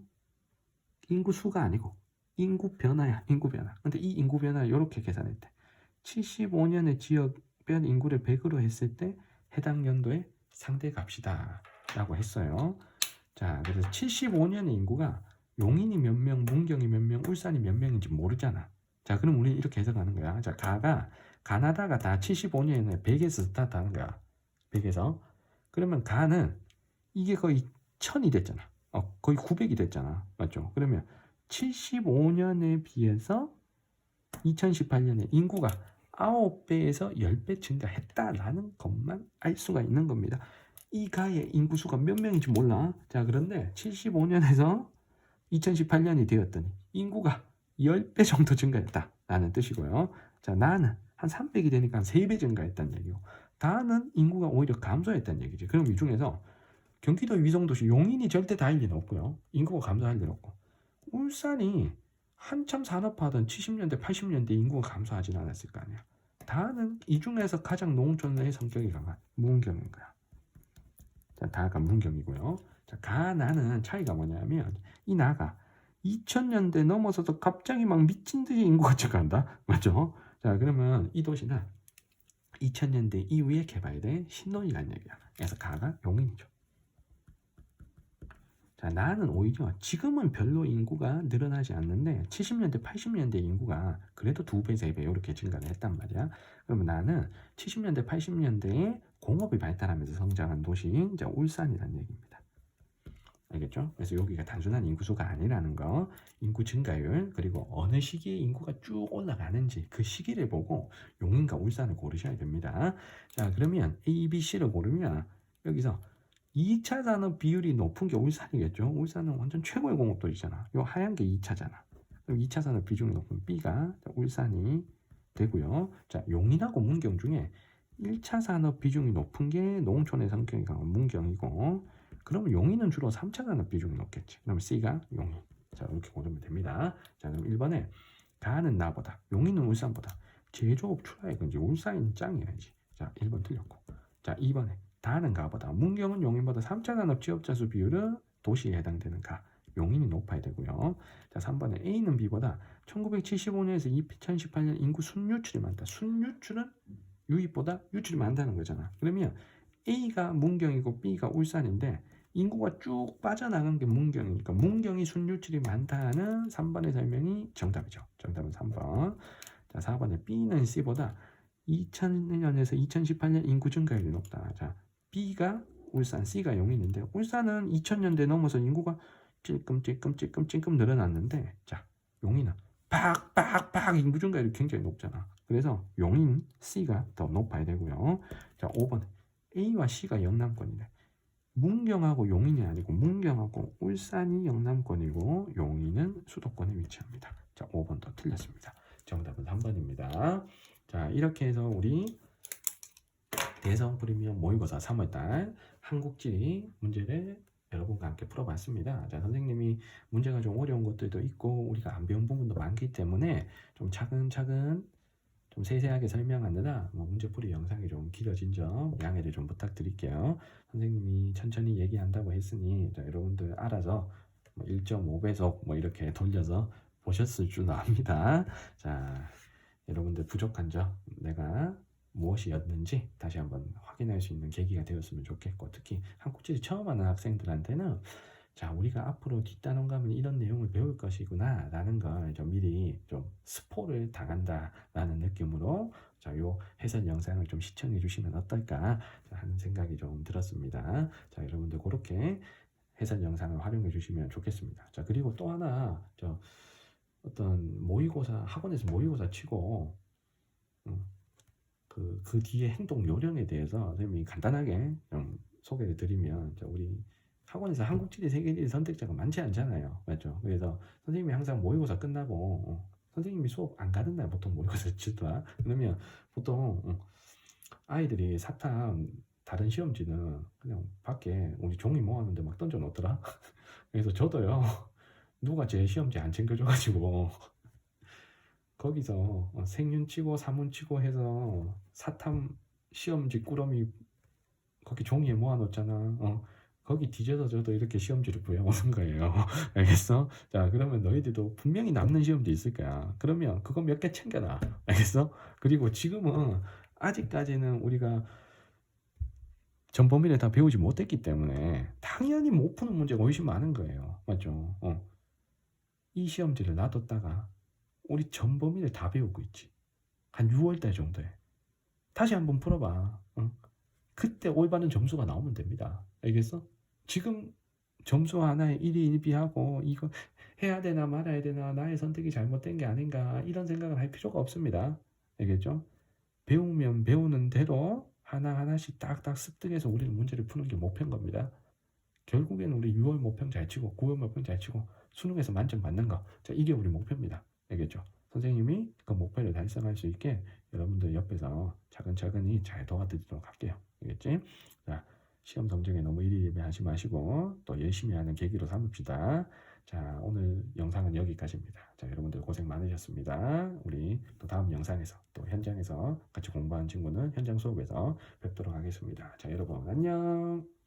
인구 수가 아니고 인구 변화야, 인구 변화. 근데 이 인구 변화를 이렇게 계산했대. 75년의 지역별 인구를 100으로 했을 때 해당 연도의 상대값이다 라고 했어요. 자, 그래서 75년의 인구가 용인이 몇 명, 문경이 몇 명, 울산이 몇 명인지 모르잖아. 자, 그럼 우리 이렇게 해석하는 거야. 자, 가나다가 다 75년에 100에서 스타트하는 거야. 100에서. 그러면 가는 이게 거의 1000이 됐잖아. 거의 900이 됐잖아. 맞죠? 그러면 75년에 비해서 2018년에 인구가 9배에서 10배 증가했다라는 것만 알 수가 있는 겁니다. 이 가의 인구수가 몇 명인지 몰라. 자, 그런데 75년에서 2018년이 되었더니 인구가 10배 정도 증가했다라는 뜻이고요. 자, 나는 한 300이 되니까 한 3배 증가했다는 얘기고, 다는 인구가 오히려 감소했다는 얘기지. 그럼 이 중에서 경기도 위성도시 용인이 절대 다일 리는 없고요. 인구가 감소할 리는 없고, 울산이 한참 산업화하던 70년대, 80년대 인구가 감소하진 않았을 거 아니야. 다는 이 중에서 가장 농촌의 성격이 강한 문경인 거야. 자, 다가 문경이고요. 자, 가나는 차이가 뭐냐면 이 나가 2000년대 넘어서도 갑자기 막 미친 듯이 인구가 증가한다. 맞죠? 자, 그러면 이 도시는 2000년대 이후에 개발된 신도시란 얘기야. 그래서 가가 용인이죠. 자, 나는 오히려 지금은 별로 인구가 늘어나지 않는데 70년대, 80년대 인구가 그래도 2배, 3배 이렇게 증가를 했단 말이야. 그러면 나는 70년대, 80년대에 공업이 발달하면서 성장한 도시인 이제 울산이라는 얘기입니다. 알겠죠? 그래서 여기가 단순한 인구수가 아니라는 거, 인구 증가율, 그리고 어느 시기에 인구가 쭉 올라가는지 그 시기를 보고 용인과 울산을 고르셔야 됩니다. 자, 그러면 A, B, C를 고르면 여기서 2차 산업 비율이 높은 게 울산이겠죠. 울산은 완전 최고의 공업도시잖아. 요 하얀 게 2차잖아. 그럼 2차 산업 비중이 높은 B가 울산이 되고요. 자, 용인하고 문경 중에 1차 산업 비중이 높은 게 농촌의 성격이 강한 문경이고, 그러면 용인은 주로 3차 산업 비중이 높겠지. 그러면 C가 용인. 자, 이렇게 고르면 됩니다. 자, 그럼 1번에 가는 나보다, 용인은 울산보다 제조업 출하액은 이제 울산이 짱이야지. 자, 1번 틀렸고. 자, 2번에 다는 가보다, 문경은 용인보다 3차 산업 취업자 수 비율은 도시에 해당되는 가, 용인이 높아야 되고요. 자, 3번에 A는 B보다 1975년에서 2018년 인구 순유출이 많다. 순유출은 유입보다 유출이 많다는 거잖아. 그러면 A가 문경이고 B가 울산인데 인구가 쭉 빠져나간 게 문경이니까 문경이 순유출이 많다는 3번의 설명이 정답이죠. 정답은 3번. 자, 4번에 B는 C보다 2000년에서 2018년 인구 증가율이 높다. 자, B가 울산, C가 용인인데 울산은 2000년대 넘어서 인구가 찔끔 늘어났는데, 자, 용인은 팍 인구 증가율이 굉장히 높잖아. 그래서 용인 C가 더 높아야 되고요. 자, 5번 A와 C가 영남권이네. 문경하고 용인이 아니고 문경하고 울산이 영남권이고 용인은 수도권에 위치합니다. 자, 5번도 틀렸습니다. 정답은 3번입니다. 자, 이렇게 해서 우리 대성 프리미엄 모의고사 3월달 한국지리 문제를 여러분과 함께 풀어봤습니다. 자, 선생님이 문제가 좀 어려운 것들도 있고 우리가 안 배운 부분도 많기 때문에 좀 차근차근 좀 세세하게 설명하느라 문제풀이 영상이 좀 길어진 점 양해를 좀 부탁드릴게요. 선생님이 천천히 얘기한다고 했으니 자, 여러분들 알아서 1.5배속 이렇게 돌려서 보셨을 줄 압니다. 자, 여러분들 부족한 점 내가 무엇이었는지 다시 한번 확인할 수 있는 계기가 되었으면 좋겠고, 특히 한국지리 처음 하는 학생들한테는 자, 우리가 앞으로 뒷단원 가면 이런 내용을 배울 것이구나 라는 걸 좀 미리 좀 스포를 당한다 라는 느낌으로 자, 요 해설 영상을 좀 시청해 주시면 어떨까 하는 생각이 좀 들었습니다. 자, 여러분들 그렇게 해설 영상을 활용해 주시면 좋겠습니다. 자, 그리고 또 하나 어떤 모의고사 학원에서 모의고사 치고 그 뒤에 행동 요령에 대해서 선생님이 간단하게 좀 소개를 드리면, 우리 학원에서 한국지리, 세계지리 선택자가 많지 않잖아요. 맞죠? 그래서 선생님이 항상 모의고사 끝나고 선생님이 수업 안 가는 날 보통 모의고사 치더라. 그러면 보통 아이들이 사탐 다른 시험지는 그냥 밖에 우리 종이 모았는데 막 던져 놓더라. 그래서 저도요, 누가 제 시험지 안 챙겨줘가지고 거기서 생윤 치고 사문 치고 해서 사탐 시험지 꾸러미 거기 종이에 모아놓잖아. 거기 뒤져서 저도 이렇게 시험지를 구해오는 거예요. 알겠어? 자, 그러면 너희들도 분명히 남는 시험지 있을 거야. 그러면 그거 몇 개 챙겨놔. 알겠어? 그리고 지금은 아직까지는 우리가 전 범위를 다 배우지 못했기 때문에 당연히 못 푸는 문제가 훨씬 많은 거예요. 맞죠? 이 시험지를 놔뒀다가 우리 전 범위를 다 배우고 있지. 한 6월달 정도에 다시 한번 풀어봐. 그때 올바른 점수가 나오면 됩니다. 알겠어? 지금 점수 하나에 1위 1비하고 이거 해야 되나 말아야 되나, 나의 선택이 잘못된 게 아닌가, 이런 생각을 할 필요가 없습니다. 알겠죠? 배우면 배우는 대로 하나하나씩 딱딱 습득해서 우리는 문제를 푸는 게 목표인 겁니다. 결국에는 우리 6월 모평 잘 치고 9월 모평 잘 치고 수능에서 만점 받는 거, 자, 이게 우리 목표입니다. 알겠죠? 선생님이 그 목표를 달성할 수 있게 여러분들 옆에서 차근차근히 잘 도와드리도록 할게요. 알겠지? 자, 시험 성적에 너무 일희일비하지 마시고 또 열심히 하는 계기로 삼읍시다. 자, 오늘 영상은 여기까지입니다. 자, 여러분들 고생 많으셨습니다. 우리 또 다음 영상에서 또 현장에서 같이 공부한 친구는 현장 수업에서 뵙도록 하겠습니다. 자, 여러분 안녕.